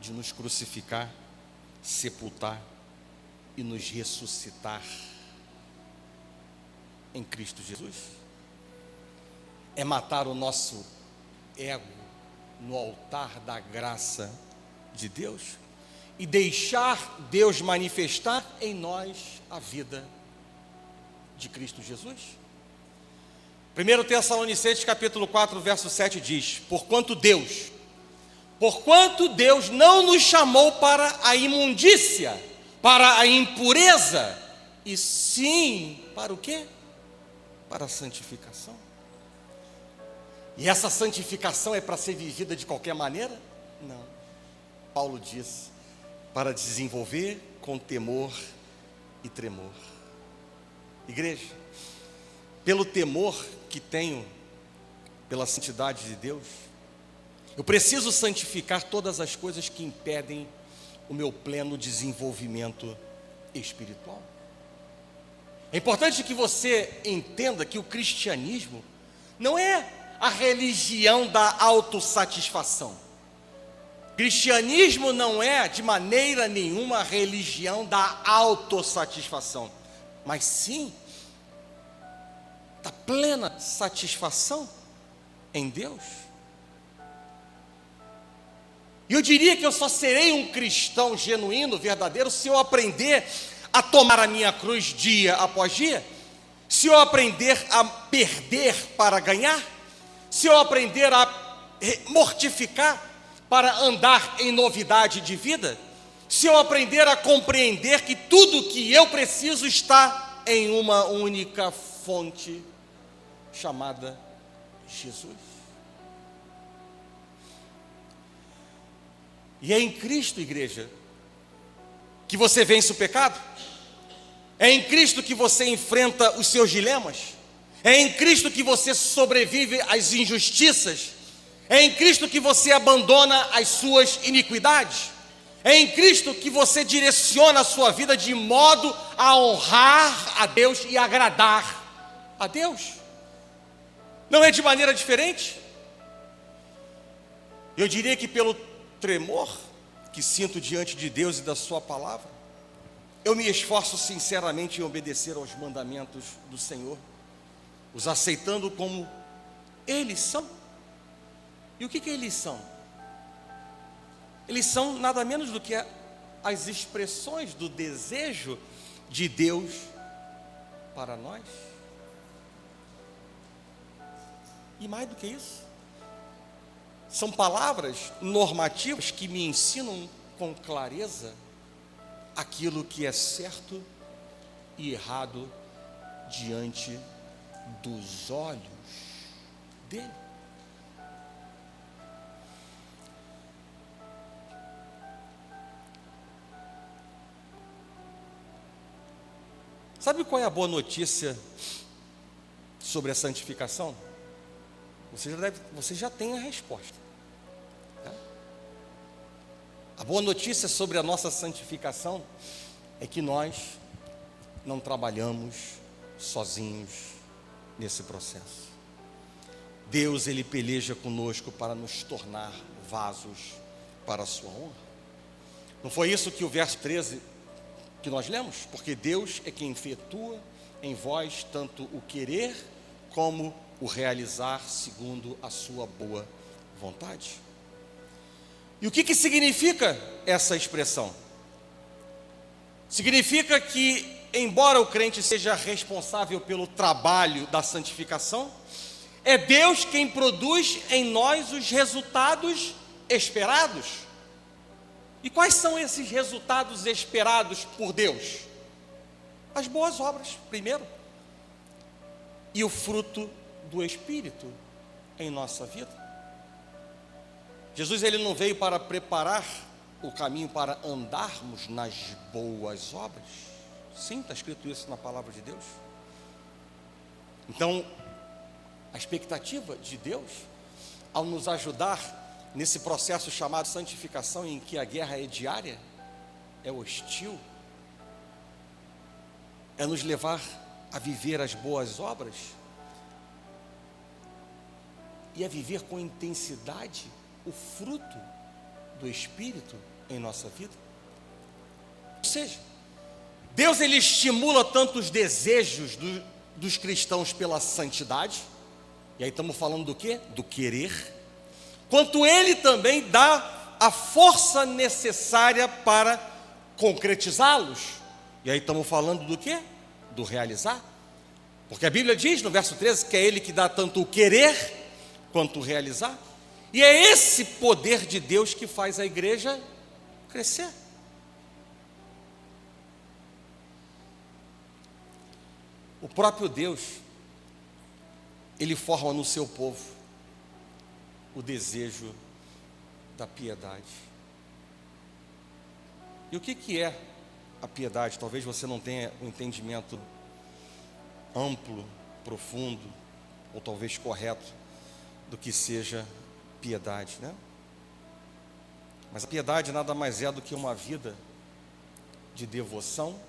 de nos crucificar, sepultar e nos ressuscitar em Cristo Jesus. É matar o nosso ego no altar da graça de Deus e deixar Deus manifestar em nós a vida de Cristo Jesus. 1 Tessalonicenses capítulo 4, verso 7 diz: Porquanto Deus não nos chamou para a imundícia, para a impureza, e sim para o quê? Para a santificação. E essa santificação é para ser vivida de qualquer maneira? Não. Paulo diz, para desenvolver com temor e tremor. Igreja, pelo temor que tenho pela santidade de Deus, eu preciso santificar todas as coisas que impedem o meu pleno desenvolvimento espiritual. É importante que você entenda que o cristianismo não é a religião da autossatisfação. Cristianismo não é de maneira nenhuma a religião da autossatisfação, mas sim da plena satisfação em Deus. E eu diria que eu só serei um cristão genuíno, verdadeiro, se eu aprender a tomar a minha cruz dia após dia, se eu aprender a perder para ganhar, se eu aprender a mortificar para andar em novidade de vida, se eu aprender a compreender que tudo que eu preciso está em uma única fonte chamada Jesus. E é em Cristo, igreja, que você vence o pecado. É em Cristo que você enfrenta os seus dilemas. É em Cristo que você sobrevive às injustiças. É em Cristo que você abandona as suas iniquidades. É em Cristo que você direciona a sua vida de modo a honrar a Deus e agradar a Deus. Não é de maneira diferente? Eu diria que pelo tremor que sinto diante de Deus e da sua palavra, eu me esforço sinceramente em obedecer aos mandamentos do Senhor, os aceitando como eles são. E o que eles são? Eles são nada menos do que as expressões do desejo de Deus para nós. E mais do que isso, são palavras normativas que me ensinam com clareza aquilo que é certo e errado diante dos olhos dele. Sabe qual é a boa notícia sobre a santificação? Você já tem a resposta. Tá? A boa notícia sobre a nossa santificação é que nós não trabalhamos sozinhos nesse processo. Deus, Ele peleja conosco para nos tornar vasos para a sua honra. Não foi isso que o verso 13 que nós lemos? Porque Deus é quem efetua em vós tanto o querer como o realizar segundo a sua boa vontade. E o que significa essa expressão? Significa que, embora o crente seja responsável pelo trabalho da santificação, é Deus quem produz em nós os resultados esperados. E quais são esses resultados esperados por Deus? As boas obras, primeiro, e o fruto do Espírito em nossa vida. Jesus, ele não veio para preparar o caminho para andarmos nas boas obras. Sim, está escrito isso na palavra de Deus. Então, a expectativa de Deus, ao nos ajudar nesse processo chamado santificação, em que a guerra é diária, é hostil, é nos levar a viver as boas obras e a viver com intensidade o fruto do Espírito em nossa vida. Ou seja, Deus, ele estimula tanto os desejos dos cristãos pela santidade, e aí estamos falando do quê? Do querer, quanto ele também dá a força necessária para concretizá-los. E aí estamos falando do quê? Do realizar. Porque a Bíblia diz no verso 13 que é ele que dá tanto o querer quanto o realizar. E é esse poder de Deus que faz a igreja crescer. O próprio Deus, ele forma no seu povo o desejo da piedade. E o que é a piedade? Talvez você não tenha um entendimento amplo, profundo, ou talvez correto, do que seja piedade, né? Mas a piedade nada mais é do que uma vida de devoção,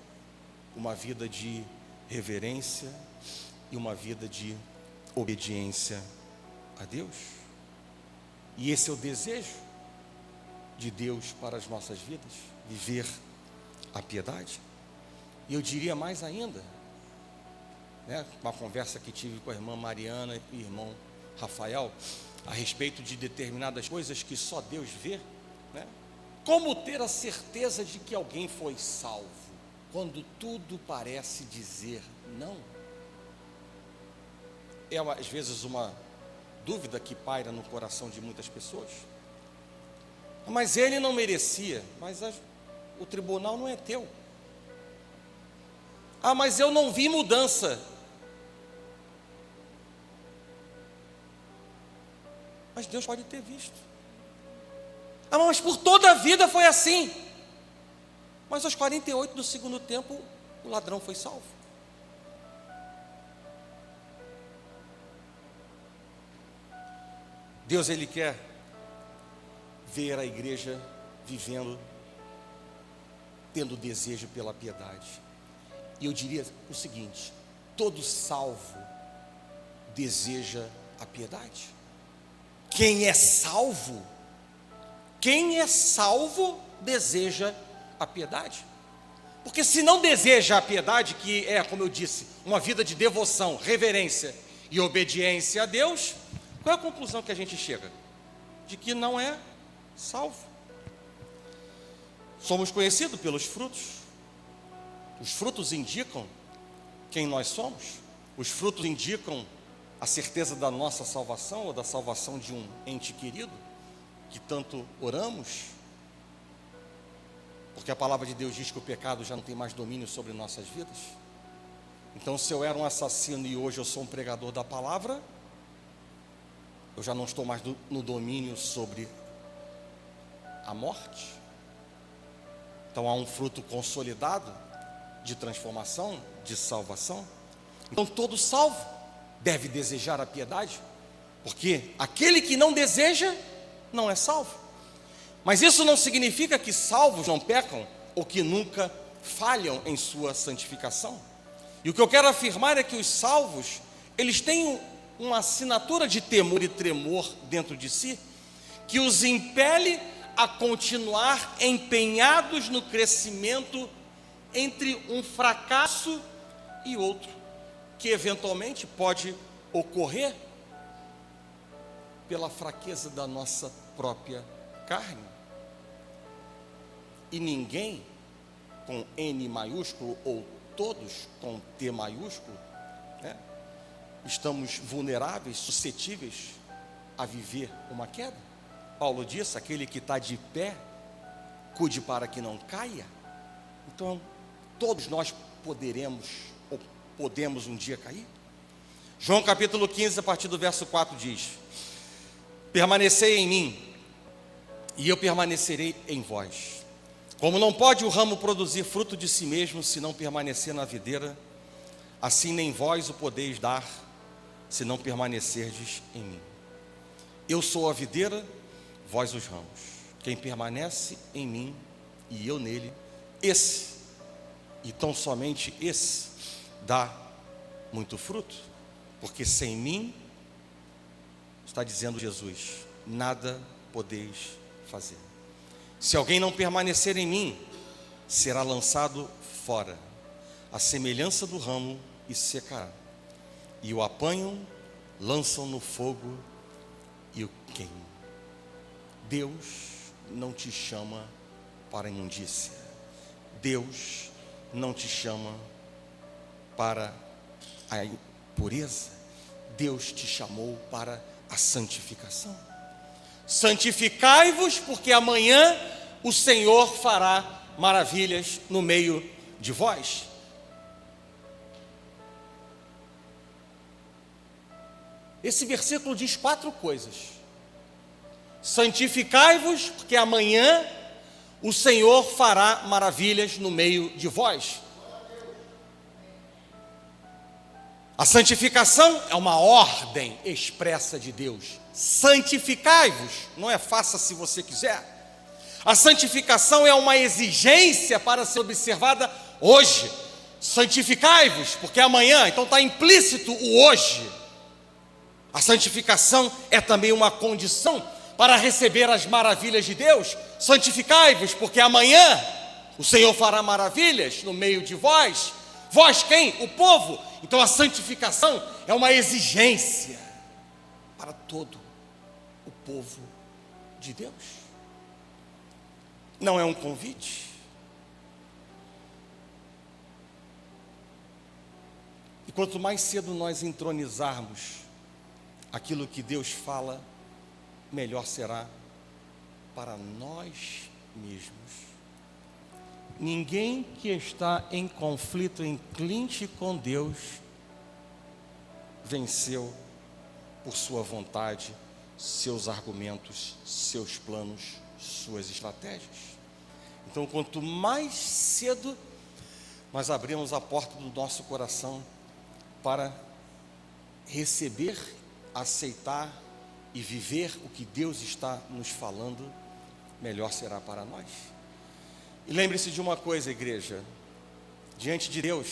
uma vida de reverência e uma vida de obediência a Deus. E esse é o desejo de Deus para as nossas vidas, viver a piedade. E eu diria mais ainda, né, uma conversa que tive com a irmã Mariana e o irmão Rafael, a respeito de determinadas coisas que só Deus vê, né? Como ter a certeza de que alguém foi salvo, quando tudo parece dizer não? É às vezes uma dúvida que paira no coração de muitas pessoas. Mas ele não merecia, mas o tribunal não é teu. Mas eu não vi mudança. Mas Deus pode ter visto. Mas por toda a vida foi assim. Mas aos 48 do segundo tempo, o ladrão foi salvo. Deus, Ele quer ver a igreja vivendo, tendo desejo pela piedade. E eu diria o seguinte: todo salvo deseja a piedade. Quem é salvo deseja a piedade. Porque se não deseja a piedade, que é, como eu disse, uma vida de devoção, reverência e obediência a Deus, qual é a conclusão que a gente chega? De que não é salvo. Somos conhecidos pelos frutos. Os frutos indicam quem nós somos. Os frutos indicam a certeza da nossa salvação ou da salvação de um ente querido que tanto oramos. Porque a palavra de Deus diz que o pecado já não tem mais domínio sobre nossas vidas. Então, se eu era um assassino e hoje eu sou um pregador da palavra, eu já não estou mais no domínio sobre a morte. Então há um fruto consolidado de transformação, de salvação. Então todo salvo deve desejar a piedade, porque aquele que não deseja não é salvo. Mas isso não significa que salvos não pecam ou que nunca falham em sua santificação. E o que eu quero afirmar é que os salvos, eles têm uma assinatura de temor e tremor dentro de si, que os impele a continuar empenhados no crescimento entre um fracasso e outro, que eventualmente pode ocorrer pela fraqueza da nossa própria carne. E ninguém com N maiúsculo ou todos com T maiúsculo, né, estamos vulneráveis, suscetíveis a viver uma queda. Paulo disse: aquele que está de pé, cuide para que não caia. Então, todos nós poderemos ou podemos um dia cair. João capítulo 15, a partir do verso 4 diz: permanecei em mim, e eu permanecerei em vós. Como não pode o ramo produzir fruto de si mesmo, se não permanecer na videira, assim nem vós o podeis dar, se não permanecerdes em mim. Eu sou a videira, vós os ramos. Quem permanece em mim e eu nele, esse, e tão somente esse, dá muito fruto. Porque sem mim, está dizendo Jesus, nada podeis fazer. Se alguém não permanecer em mim, será lançado fora, à semelhança do ramo, e secará. E o apanham, lançam no fogo e o queimam. Deus não te chama para a imundícia. Deus não te chama para a impureza. Deus te chamou para a santificação. Santificai-vos, porque amanhã o Senhor fará maravilhas no meio de vós. Esse versículo diz 4 coisas santificai-vos, porque amanhã o Senhor fará maravilhas no meio de vós. A santificação é uma ordem expressa de Deus. Santificai-vos, não é faça se você quiser. A santificação é uma exigência para ser observada hoje. Santificai-vos, porque amanhã, então está implícito o hoje. A santificação é também uma condição para receber as maravilhas de Deus. Santificai-vos, porque amanhã o Senhor fará maravilhas no meio de vós. Vós quem? O povo. Então a santificação é uma exigência para todo o povo de Deus. Não é um convite. E quanto mais cedo nós entronizarmos aquilo que Deus fala, melhor será para nós mesmos. Ninguém que está em conflito, em clinch com Deus, venceu por sua vontade, seus argumentos, seus planos, suas estratégias. Então, quanto mais cedo nós abrimos a porta do nosso coração para receber, aceitar e viver o que Deus está nos falando, melhor será para nós. E lembre-se de uma coisa, igreja: diante de Deus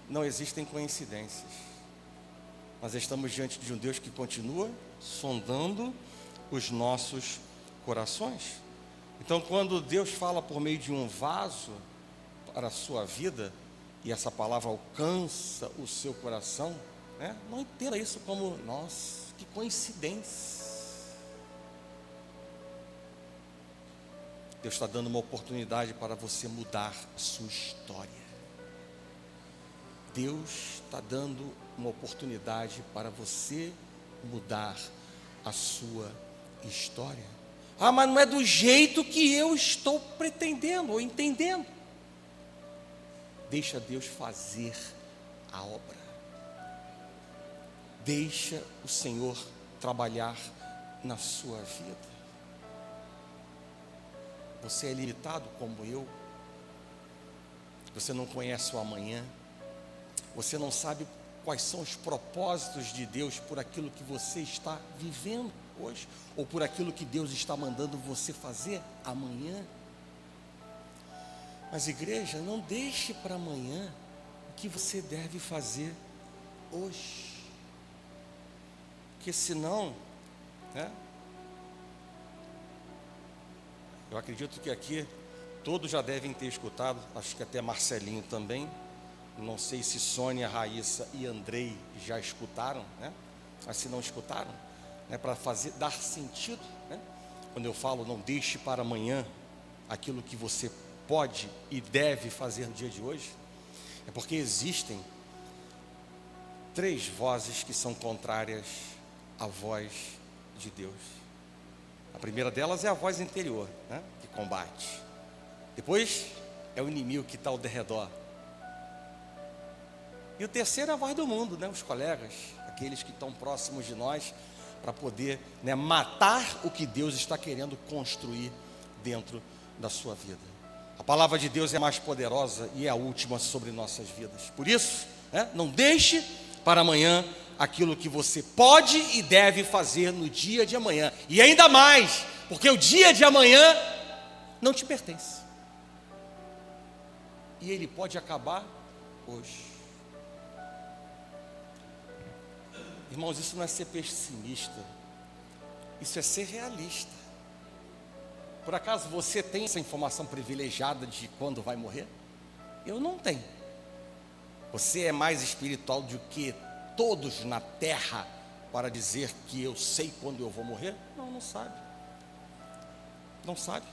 não existem coincidências. Nós estamos diante de um Deus que continua sondando os nossos corações. Então, quando Deus fala por meio de um vaso para a sua vida, e essa palavra alcança o seu coração, né, não entenda isso como, nossa, que coincidência. Deus está dando uma oportunidade para você mudar a sua história. Deus está dando uma oportunidade para você mudar a sua história. Ah, mas não é do jeito que eu estou pretendendo ou entendendo. Deixa Deus fazer a obra. Deixa o Senhor trabalhar na sua vida. Você é limitado como eu. Você não conhece o amanhã. Você não sabe quais são os propósitos de Deus por aquilo que você está vivendo hoje, ou por aquilo que Deus está mandando você fazer amanhã. Mas, igreja, não deixe para amanhã o que você deve fazer hoje. Porque senão, né? Eu acredito que aqui todos já devem ter escutado, acho que até Marcelinho também. Não sei se Sônia, Raíssa e Andrei já escutaram, né? Mas se não escutaram, né, para dar sentido, né? Quando eu falo não deixe para amanhã aquilo que você pode e deve fazer no dia de hoje, é porque existem 3 vozes que são contrárias à voz de Deus. A primeira delas é a voz interior, né, que combate. Depois é o inimigo que está ao derredor. E o terceiro é a voz do mundo, né, os colegas, aqueles que estão próximos de nós, para poder, né, matar o que Deus está querendo construir dentro da sua vida. A palavra de Deus é mais poderosa e é a última sobre nossas vidas. Por isso, né, não deixe para amanhã aquilo que você pode e deve fazer no dia de amanhã. E ainda mais, porque o dia de amanhã não te pertence. E ele pode acabar hoje. Irmãos, isso não é ser pessimista. Isso é ser realista. Por acaso você tem essa informação privilegiada de quando vai morrer? Eu não tenho. Você é mais espiritual do que todos na terra para dizer que eu sei quando eu vou morrer? Não, não sabe. Não sabe.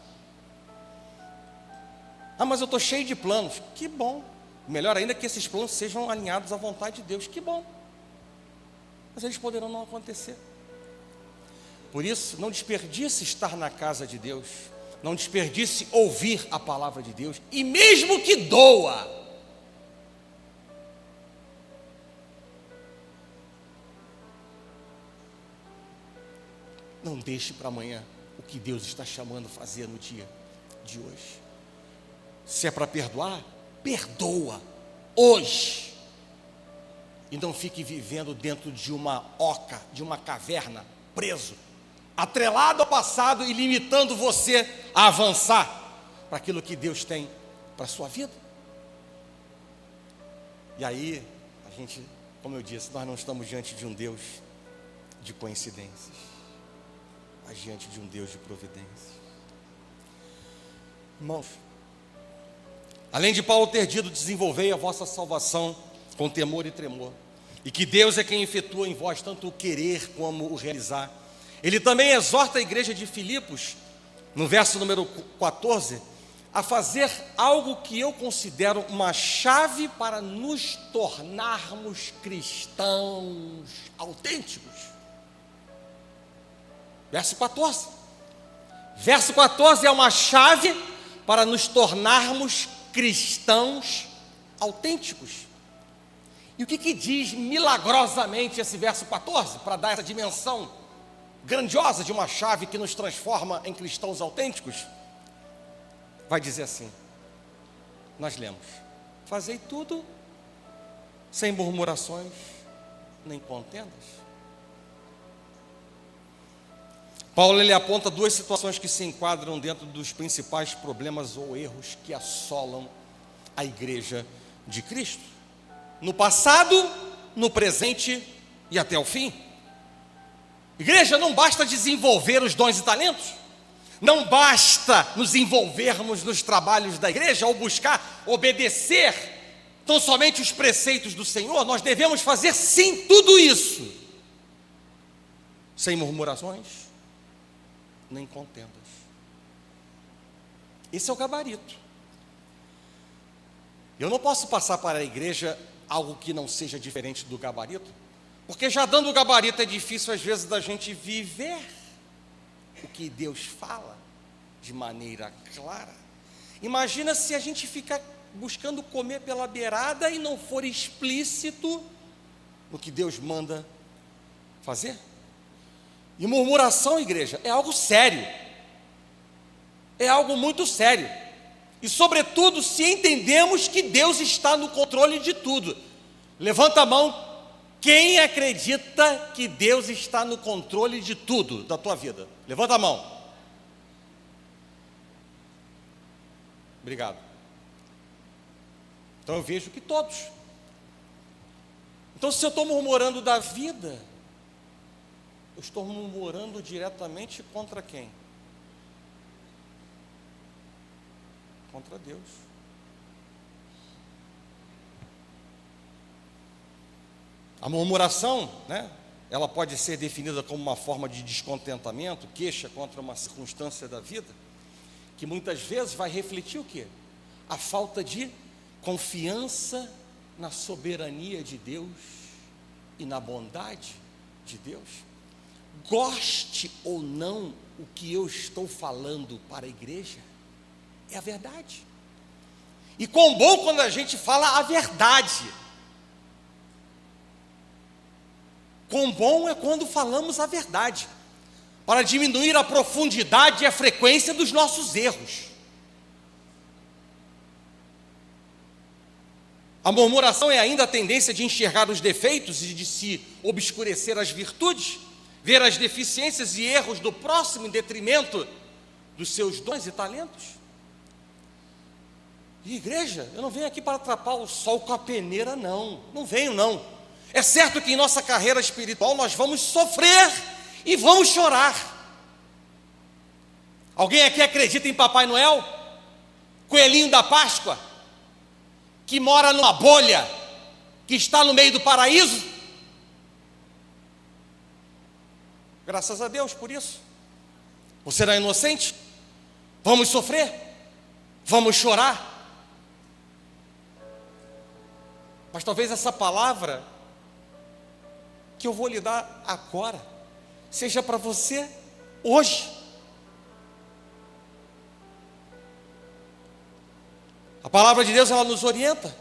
Ah, mas eu estou cheio de planos. Que bom. Melhor ainda que esses planos sejam alinhados à vontade de Deus. Que bom. Mas eles poderão não acontecer. Por isso, não desperdice estar na casa de Deus. Não desperdice ouvir a palavra de Deus. E mesmo que doa, não deixe para amanhã o que Deus está chamando a fazer no dia de hoje. Se é para perdoar, perdoa hoje. E não fique vivendo dentro de uma oca, de uma caverna, preso, atrelado ao passado e limitando você a avançar para aquilo que Deus tem para a sua vida. E aí, a gente, como eu disse, nós não estamos diante de um Deus de coincidências, mas diante de um Deus de providências. Irmãos, além de Paulo ter dito, desenvolvei a vossa salvação com temor e tremor, e que Deus é quem efetua em vós tanto o querer como o realizar, ele também exorta a igreja de Filipos, no verso número 14, a fazer algo que eu considero uma chave para nos tornarmos cristãos autênticos. Verso 14. Verso 14 é uma chave para nos tornarmos cristãos autênticos. E o que diz milagrosamente esse verso 14, para dar essa dimensão grandiosa de uma chave que nos transforma em cristãos autênticos? Vai dizer assim, nós lemos: fazei tudo sem murmurações nem contendas. Paulo ele aponta duas situações que se enquadram dentro dos principais problemas ou erros que assolam a igreja de Cristo, no passado, no presente e até o fim. Igreja, não basta desenvolver os dons e talentos, não basta nos envolvermos nos trabalhos da igreja ou buscar obedecer tão somente os preceitos do Senhor. Nós devemos fazer sim tudo isso, sem murmurações nem contendas. Esse é o gabarito. Eu não posso passar para a igreja algo que não seja diferente do gabarito, porque já dando o gabarito é difícil às vezes da gente viver o que Deus fala de maneira clara. Imagina se a gente ficar buscando comer pela beirada e não for explícito no que Deus manda fazer. E murmuração, igreja, é algo sério, é algo muito sério, e sobretudo se entendemos que Deus está no controle de tudo. Levanta a mão quem acredita que Deus está no controle de tudo da tua vida. Levanta a mão. Obrigado. Então eu vejo que todos. Então, se eu estou murmurando da vida, eu estou murmurando diretamente contra quem? Contra Deus. A murmuração, né, ela pode ser definida como uma forma de descontentamento, queixa contra uma circunstância da vida, que muitas vezes vai refletir o quê? A falta de confiança na soberania de Deus e na bondade de Deus. Goste ou não o que eu estou falando para a igreja, é a verdade. E quão bom quando a gente fala a verdade. Quão bom é quando falamos a verdade, para diminuir a profundidade e a frequência dos nossos erros. A murmuração é ainda a tendência de enxergar os defeitos e de se obscurecer as virtudes, ver as deficiências e erros do próximo em detrimento dos seus dons e talentos. E igreja, eu não venho aqui para atrapar o sol com a peneira, não venho não. É certo que em nossa carreira espiritual nós vamos sofrer e vamos chorar. Alguém aqui acredita em Papai Noel? Coelhinho da Páscoa? Que mora numa bolha, que está no meio do paraíso? Graças a Deus por isso. Você não é inocente? Vamos sofrer? Vamos chorar? Mas talvez essa palavra que eu vou lhe dar agora seja para você hoje. A palavra de Deus, ela nos orienta.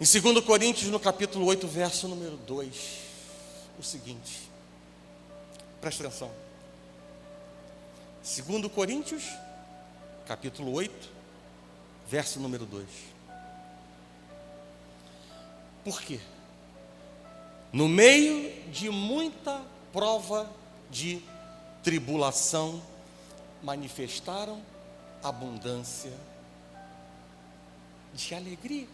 Em 2 Coríntios, no capítulo 8, verso número 2, o seguinte, presta atenção: 2 Coríntios, capítulo 8, verso número 2. Por quê? No meio de muita prova de tribulação, manifestaram abundância de alegria.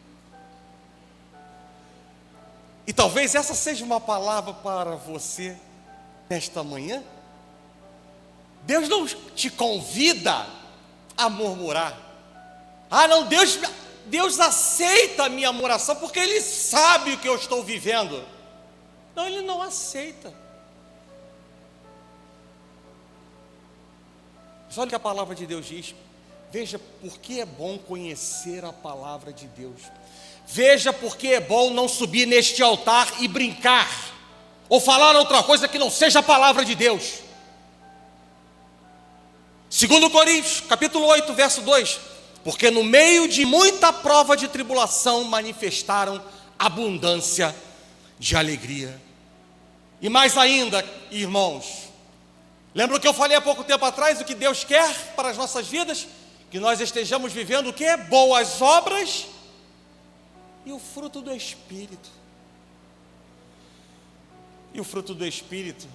E talvez essa seja uma palavra para você nesta manhã. Deus não te convida a murmurar. Ah, não, Deus aceita a minha murmuração porque Ele sabe o que eu estou vivendo. Não, Ele não aceita. Mas olha o que a palavra de Deus diz. Veja por que é bom conhecer a palavra de Deus. Veja por que é bom não subir neste altar e brincar, ou falar outra coisa que não seja a palavra de Deus. 2 Coríntios, capítulo 8, verso 2. Porque no meio de muita prova de tribulação, manifestaram abundância de alegria. E mais ainda, irmãos, lembra o que eu falei há pouco tempo atrás, o que Deus quer para as nossas vidas? Que nós estejamos vivendo o que é boas obras e o fruto do Espírito. E o fruto do Espírito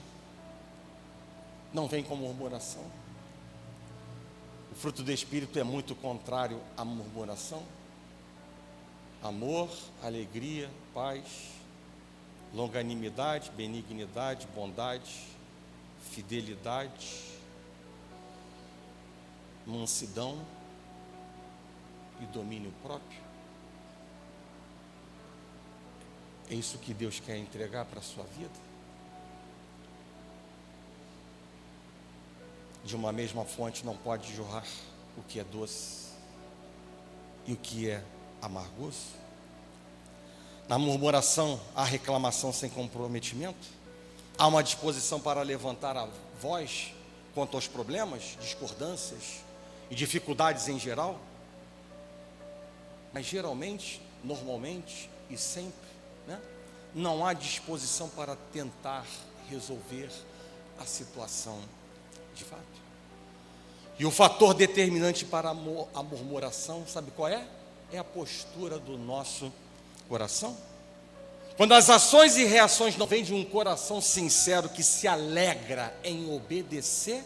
não vem com murmuração. O fruto do Espírito é muito contrário à murmuração. Amor, alegria, paz, longanimidade, benignidade, bondade, fidelidade, mansidão e domínio próprio. É isso que Deus quer entregar para a sua vida? De uma mesma fonte não pode jorrar o que é doce e o que é amargoso. Na murmuração há reclamação sem comprometimento. Há uma disposição para levantar a voz quanto aos problemas, discordâncias e dificuldades em geral. Mas geralmente, normalmente e sempre, não há disposição para tentar resolver a situação de fato. E o fator determinante para a murmuração, sabe qual é? É a postura do nosso coração. Quando as ações e reações não vêm de um coração sincero que se alegra em obedecer,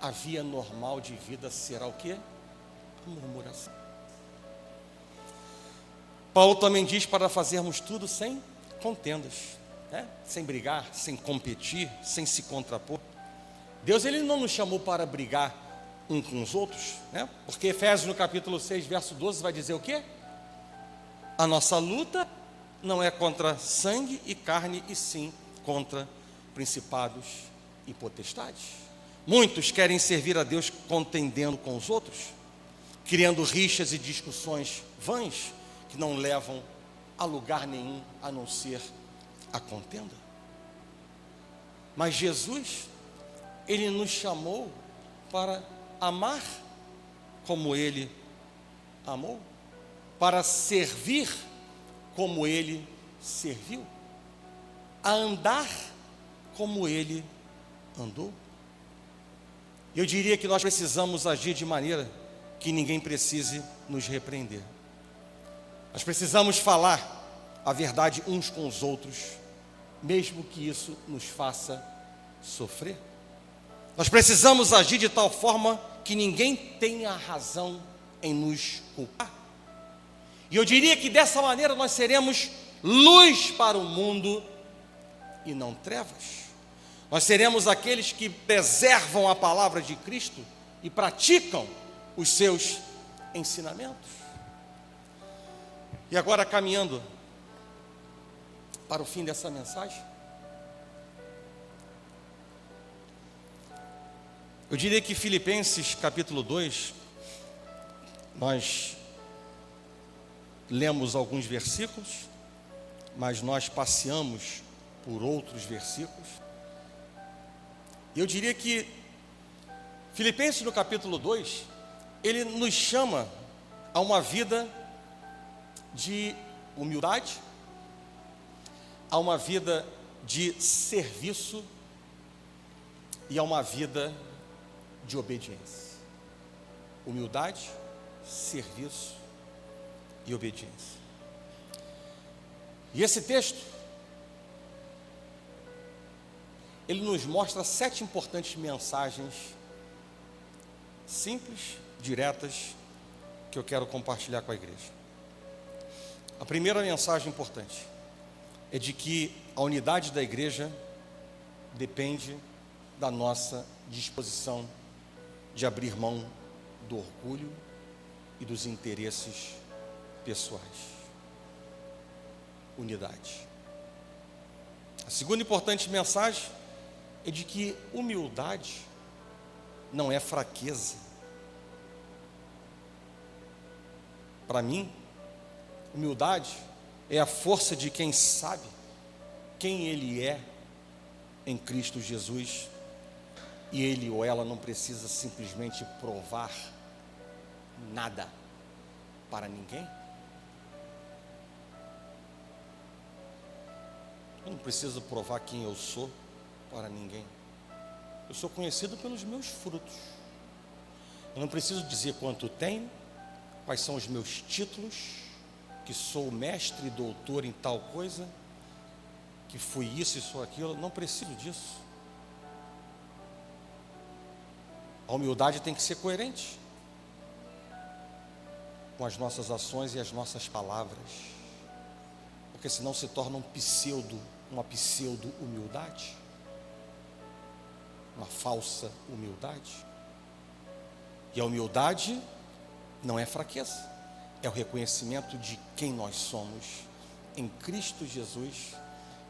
a via normal de vida será o quê? A murmuração. Paulo também diz para fazermos tudo sem contendas, sem brigar, sem competir, sem se contrapor. Deus, Ele não nos chamou para brigar um com os outros, porque Efésios no capítulo 6, verso 12 vai dizer o quê? A nossa luta não é contra sangue e carne, e sim contra principados e potestades. Muitos querem servir a Deus contendendo com os outros, criando rixas e discussões vãs, que não levam a lugar nenhum, a não ser a contenda. Mas Jesus, Ele nos chamou para amar como Ele amou, para servir como Ele serviu, a andar como Ele andou. Eu diria que nós precisamos agir de maneira que ninguém precise nos repreender. Nós precisamos falar a verdade uns com os outros, mesmo que isso nos faça sofrer. Nós precisamos agir de tal forma que ninguém tenha razão em nos culpar. E eu diria que dessa maneira nós seremos luz para o mundo e não trevas. Nós seremos aqueles que preservam a palavra de Cristo e praticam os seus ensinamentos. E agora, caminhando para o fim dessa mensagem, eu diria que Filipenses capítulo 2, nós lemos alguns versículos, mas nós passeamos por outros versículos. E eu diria que Filipenses no capítulo 2, ele nos chama a uma vida de humildade, a uma vida de serviço e a uma vida de obediência. Humildade, serviço e obediência. E esse texto, ele nos mostra 7 importantes mensagens simples, diretas, que eu quero compartilhar com a igreja. A primeira mensagem importante é de que a unidade da igreja depende da nossa disposição de abrir mão do orgulho e dos interesses pessoais. Unidade. A segunda importante mensagem é de que humildade não é fraqueza. Para mim, humildade é a força de quem sabe quem ele é em Cristo Jesus, e ele ou ela não precisa simplesmente provar nada para ninguém. Eu não preciso provar quem eu sou para ninguém. Eu sou conhecido pelos meus frutos. Eu não preciso dizer quanto tenho, quais são os meus títulos, que sou mestre e doutor em tal coisa, que fui isso e sou aquilo. Não preciso disso. A humildade tem que ser coerente com as nossas ações e as nossas palavras, porque senão se torna uma pseudo-humildade, uma falsa humildade. E a humildade não é fraqueza, é o reconhecimento de quem nós somos em Cristo Jesus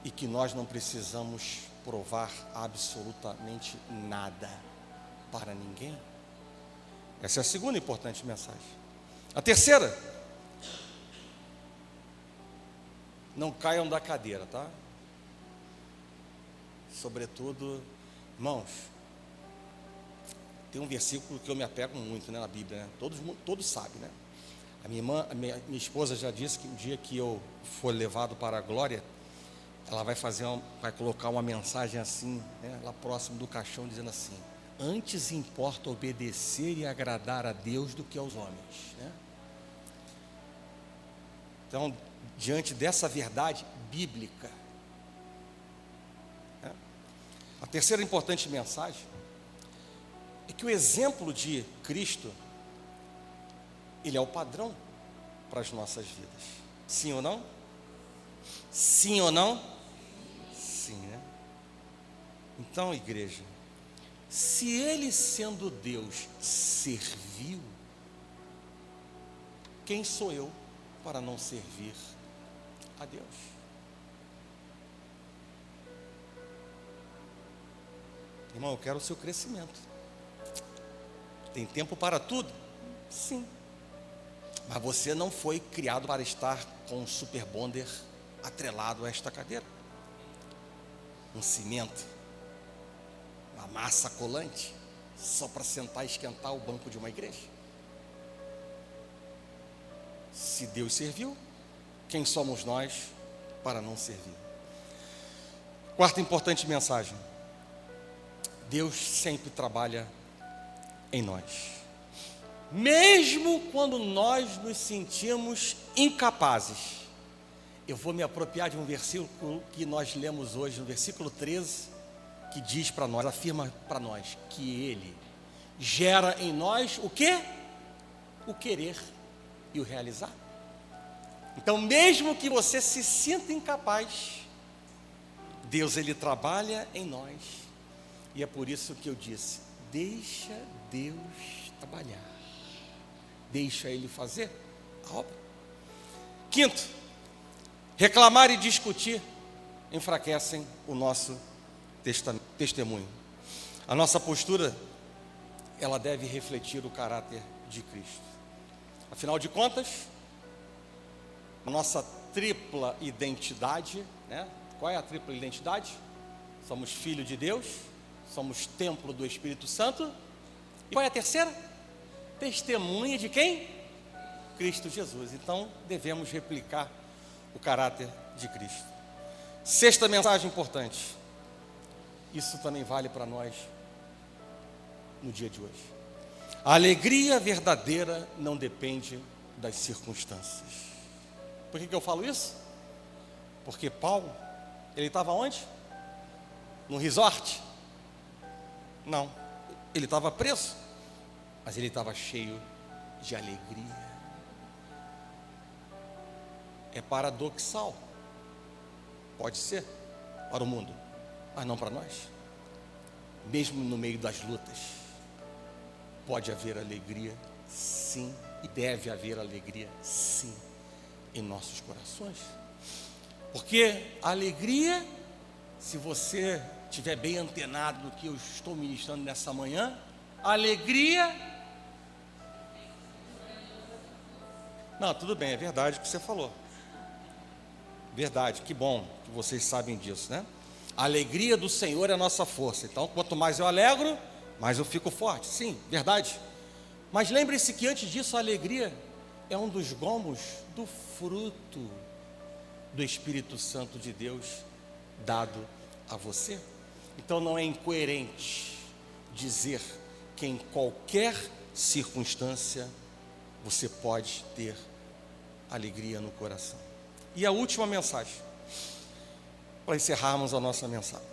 e que nós não precisamos provar absolutamente nada para ninguém. Essa é a segunda importante mensagem. A terceira: não caiam da cadeira, tá? Sobretudo, irmãos, tem um versículo que eu me apego muito, né, na Bíblia, né? Todos sabem, né? A minha esposa já disse que um dia que eu for levado para a glória, ela vai colocar uma mensagem assim, né, lá próximo do caixão, dizendo assim: antes importa obedecer e agradar a Deus do que aos homens, né? Então, diante dessa verdade bíblica, né, a terceira importante mensagem é que o exemplo de Cristo, ele é o padrão para as nossas vidas. Sim ou não? Sim ou não? Sim, né? Então, igreja, se ele, sendo Deus, serviu, quem sou eu para não servir a Deus? Irmão, eu quero o seu crescimento. Tem tempo para tudo? Sim. Mas você não foi criado para estar com um super bonder atrelado a esta cadeira. Um cimento, uma massa colante, só para sentar e esquentar o banco de uma igreja. Se Deus serviu, quem somos nós para não servir? Quarta importante mensagem: Deus sempre trabalha em nós, mesmo quando nós nos sentimos incapazes. Eu vou me apropriar de um versículo que nós lemos hoje, no versículo 13, que diz para nós, afirma para nós, que Ele gera em nós o quê? O querer e o realizar. Então, mesmo que você se sinta incapaz, Deus, Ele trabalha em nós. E é por isso que eu disse: deixa Deus trabalhar, deixa Ele fazer a obra. Quinto, reclamar e discutir enfraquecem o nosso testemunho. A nossa postura, ela deve refletir o caráter de Cristo. Afinal de contas, a nossa tripla identidade, né? Qual é a tripla identidade? Somos filho de Deus, somos templo do Espírito Santo. E qual é a terceira? Testemunha de quem? Cristo Jesus. Então, devemos replicar o caráter de Cristo. Sexta mensagem importante. Isso também vale para nós, no dia de hoje. A alegria verdadeira não depende das circunstâncias. Por que eu falo isso? Porque Paulo, ele estava onde? No resort? Não, ele estava preso, mas ele estava cheio de alegria. É paradoxal, pode ser para o mundo, mas não para nós. Mesmo no meio das lutas, pode haver alegria, sim, e deve haver alegria, sim, em nossos corações. Porque a alegria, se você estiver bem antenado no que eu estou ministrando nessa manhã, a alegria... Não, tudo bem, é verdade o que você falou. Verdade, que bom que vocês sabem disso, né? A alegria do Senhor é a nossa força. Então, quanto mais eu alegro, mais eu fico forte. Sim, verdade. Mas lembre-se que antes disso, a alegria é um dos gomos do fruto do Espírito Santo de Deus dado a você. Então, não é incoerente dizer que em qualquer circunstância você pode ter alegria no coração. E a última mensagem, para encerrarmos a nossa mensagem.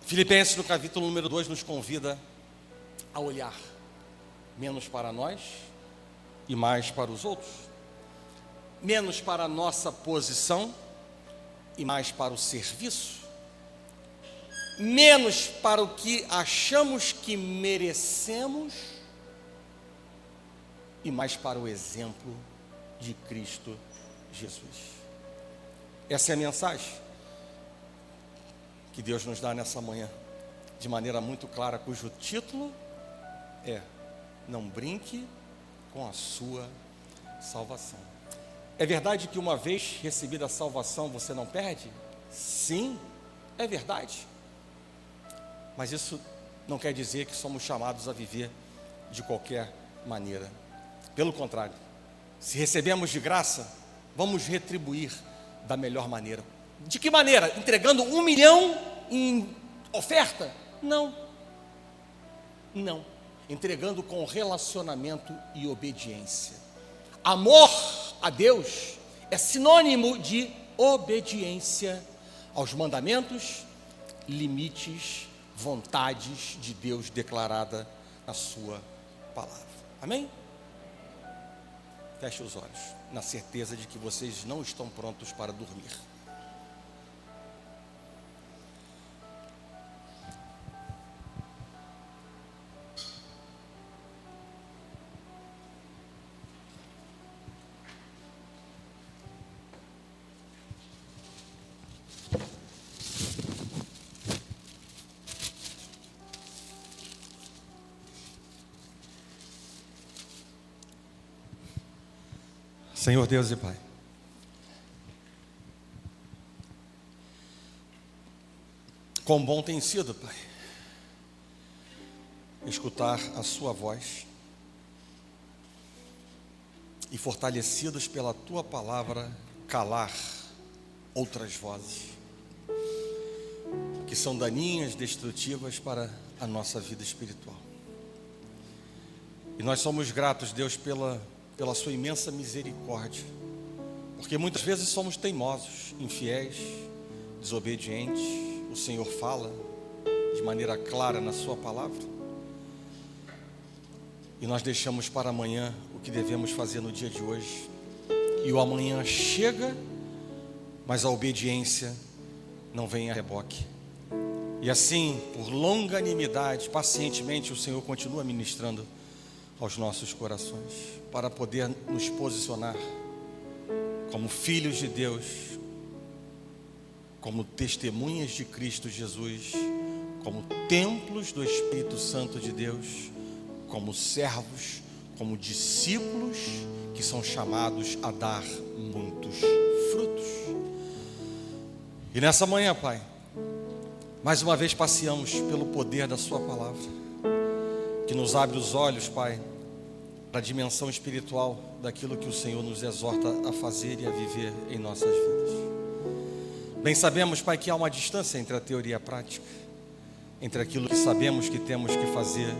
Filipenses, no capítulo número 2, nos convida a olhar menos para nós e mais para os outros. Menos para a nossa posição e mais para o serviço. Menos para o que achamos que merecemos e mais para o exemplo de Cristo Jesus. Essa é a mensagem que Deus nos dá nessa manhã, de maneira muito clara, cujo título é: não brinque com a sua salvação. É verdade que uma vez recebida a salvação você não perde? Sim, é verdade. Mas isso não quer dizer que somos chamados a viver de qualquer maneira. Pelo contrário, se recebemos de graça, vamos retribuir da melhor maneira. De que maneira? Entregando 1 milhão em oferta? Não. Não. Entregando com relacionamento e obediência. Amor a Deus é sinônimo de obediência aos mandamentos, limites, vontades de Deus declarada na sua palavra. Amém? Feche os olhos, na certeza de que vocês não estão prontos para dormir. Senhor Deus e Pai, quão bom tem sido, Pai, escutar a sua voz e, fortalecidos pela tua palavra, calar outras vozes que são daninhas, destrutivas para a nossa vida espiritual. E nós somos gratos, Deus, pela sua imensa misericórdia, porque muitas vezes somos teimosos, infiéis, desobedientes. O Senhor fala de maneira clara na sua palavra, e nós deixamos para amanhã o que devemos fazer no dia de hoje, e o amanhã chega, mas a obediência não vem a reboque. E assim, por longanimidade, pacientemente, o Senhor continua ministrando aos nossos corações, para poder nos posicionar como filhos de Deus, como testemunhas de Cristo Jesus, como templos do Espírito Santo de Deus, como servos, como discípulos que são chamados a dar muitos frutos. E nessa manhã, Pai, mais uma vez passeamos pelo poder da sua palavra, que nos abre os olhos, Pai, para a dimensão espiritual daquilo que o Senhor nos exorta a fazer e a viver em nossas vidas. Bem sabemos, Pai, que há uma distância entre a teoria e a prática, entre aquilo que sabemos que temos que fazer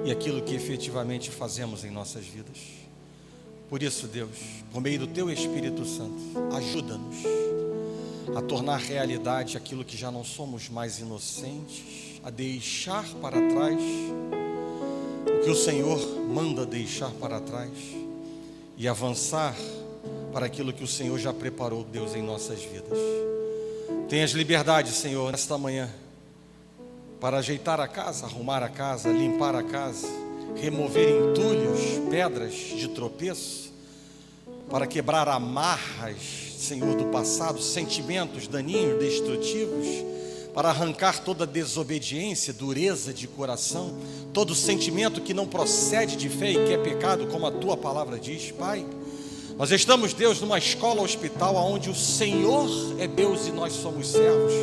e aquilo que efetivamente fazemos em nossas vidas. Por isso, Deus, por meio do Teu Espírito Santo, ajuda-nos a tornar realidade aquilo que já não somos mais inocentes, a deixar para trás o que o Senhor manda deixar para trás e avançar para aquilo que o Senhor já preparou, Deus, em nossas vidas. Tenhas liberdade, Senhor, nesta manhã, para ajeitar a casa, arrumar a casa, limpar a casa, remover entulhos, pedras de tropeço, para quebrar amarras, Senhor, do passado, sentimentos daninhos, destrutivos, para arrancar toda desobediência, dureza de coração, todo sentimento que não procede de fé e que é pecado, como a Tua palavra diz, Pai. Nós estamos, Deus, numa escola hospital onde o Senhor é Deus e nós somos servos.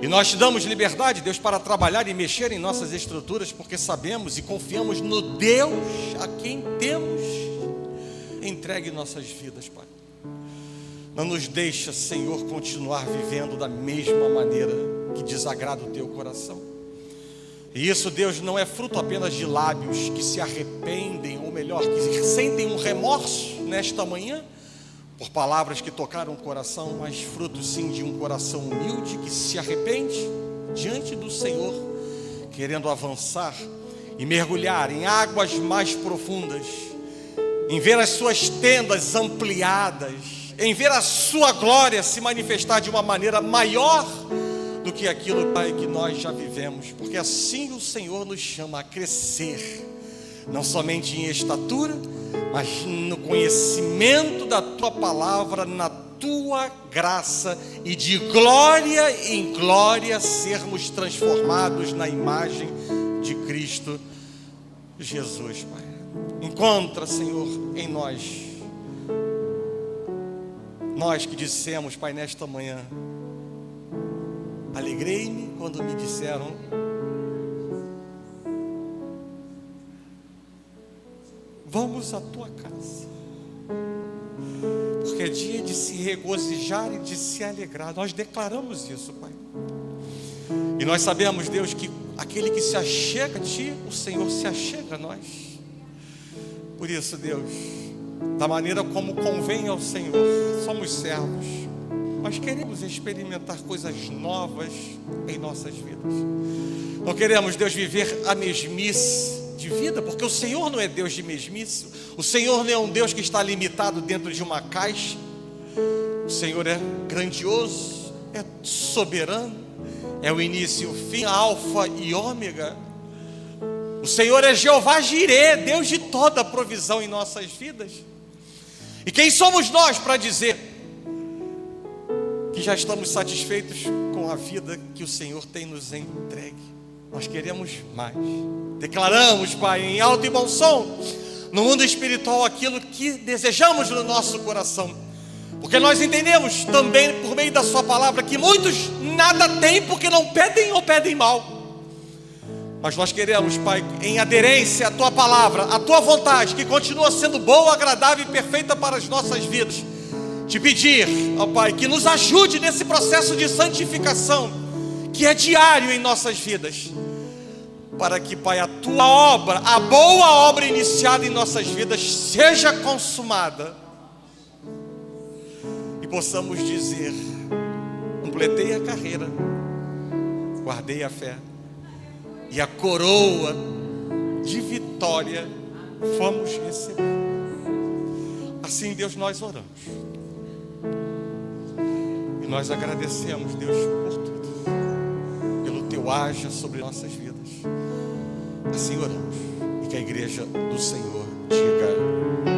E nós te damos liberdade, Deus, para trabalhar e mexer em nossas estruturas, porque sabemos e confiamos no Deus a quem temos entregue nossas vidas, Pai. Não nos deixa, Senhor, continuar vivendo da mesma maneira que desagrada o Teu coração. E isso, Deus, não é fruto apenas de lábios que se arrependem, ou melhor, que sentem um remorso nesta manhã, por palavras que tocaram o coração, mas fruto sim de um coração humilde que se arrepende diante do Senhor, querendo avançar e mergulhar em águas mais profundas, em ver as suas tendas ampliadas, em ver a sua glória se manifestar de uma maneira maior do que aquilo, Pai, que nós já vivemos, porque assim o Senhor nos chama a crescer, não somente em estatura, mas no conhecimento da Tua palavra, na Tua graça, e de glória em glória sermos transformados na imagem de Cristo Jesus, Pai. Encontra, Senhor, em nós que dissemos, Pai, nesta manhã, alegrei-me quando me disseram: vamos à Tua casa, porque é dia de se regozijar e de se alegrar. Nós declaramos isso, Pai. E nós sabemos, Deus, que aquele que se achega a Ti, o Senhor se achega a nós. Por isso, Deus, da maneira como convém ao Senhor, somos servos, mas queremos experimentar coisas novas em nossas vidas. Não queremos, Deus, viver a mesmice de vida, porque o Senhor não é Deus de mesmice. O Senhor não é um Deus que está limitado dentro de uma caixa. O Senhor é grandioso, é soberano, é o início e o fim, alfa e ômega. O Senhor é Jeová Jirê, Deus de toda a provisão em nossas vidas. E quem somos nós para dizer que já estamos satisfeitos com a vida que o Senhor tem nos entregue? Nós queremos mais. Declaramos, Pai, em alto e bom som, no mundo espiritual, aquilo que desejamos no nosso coração, porque nós entendemos também, por meio da Sua palavra, que muitos nada têm porque não pedem ou pedem mal. Mas nós queremos, Pai, em aderência à Tua palavra, à Tua vontade, que continua sendo boa, agradável e perfeita para as nossas vidas, te pedir, ó Pai, que nos ajude nesse processo de santificação, que é diário em nossas vidas, para que, Pai, a Tua obra, a boa obra iniciada em nossas vidas, seja consumada, e possamos dizer: completei a carreira, guardei a fé, e a coroa de vitória vamos receber. Assim, Deus, nós oramos. E nós agradecemos, Deus, por tudo. Pelo Teu haja sobre nossas vidas. Assim oramos. E que a igreja do Senhor diga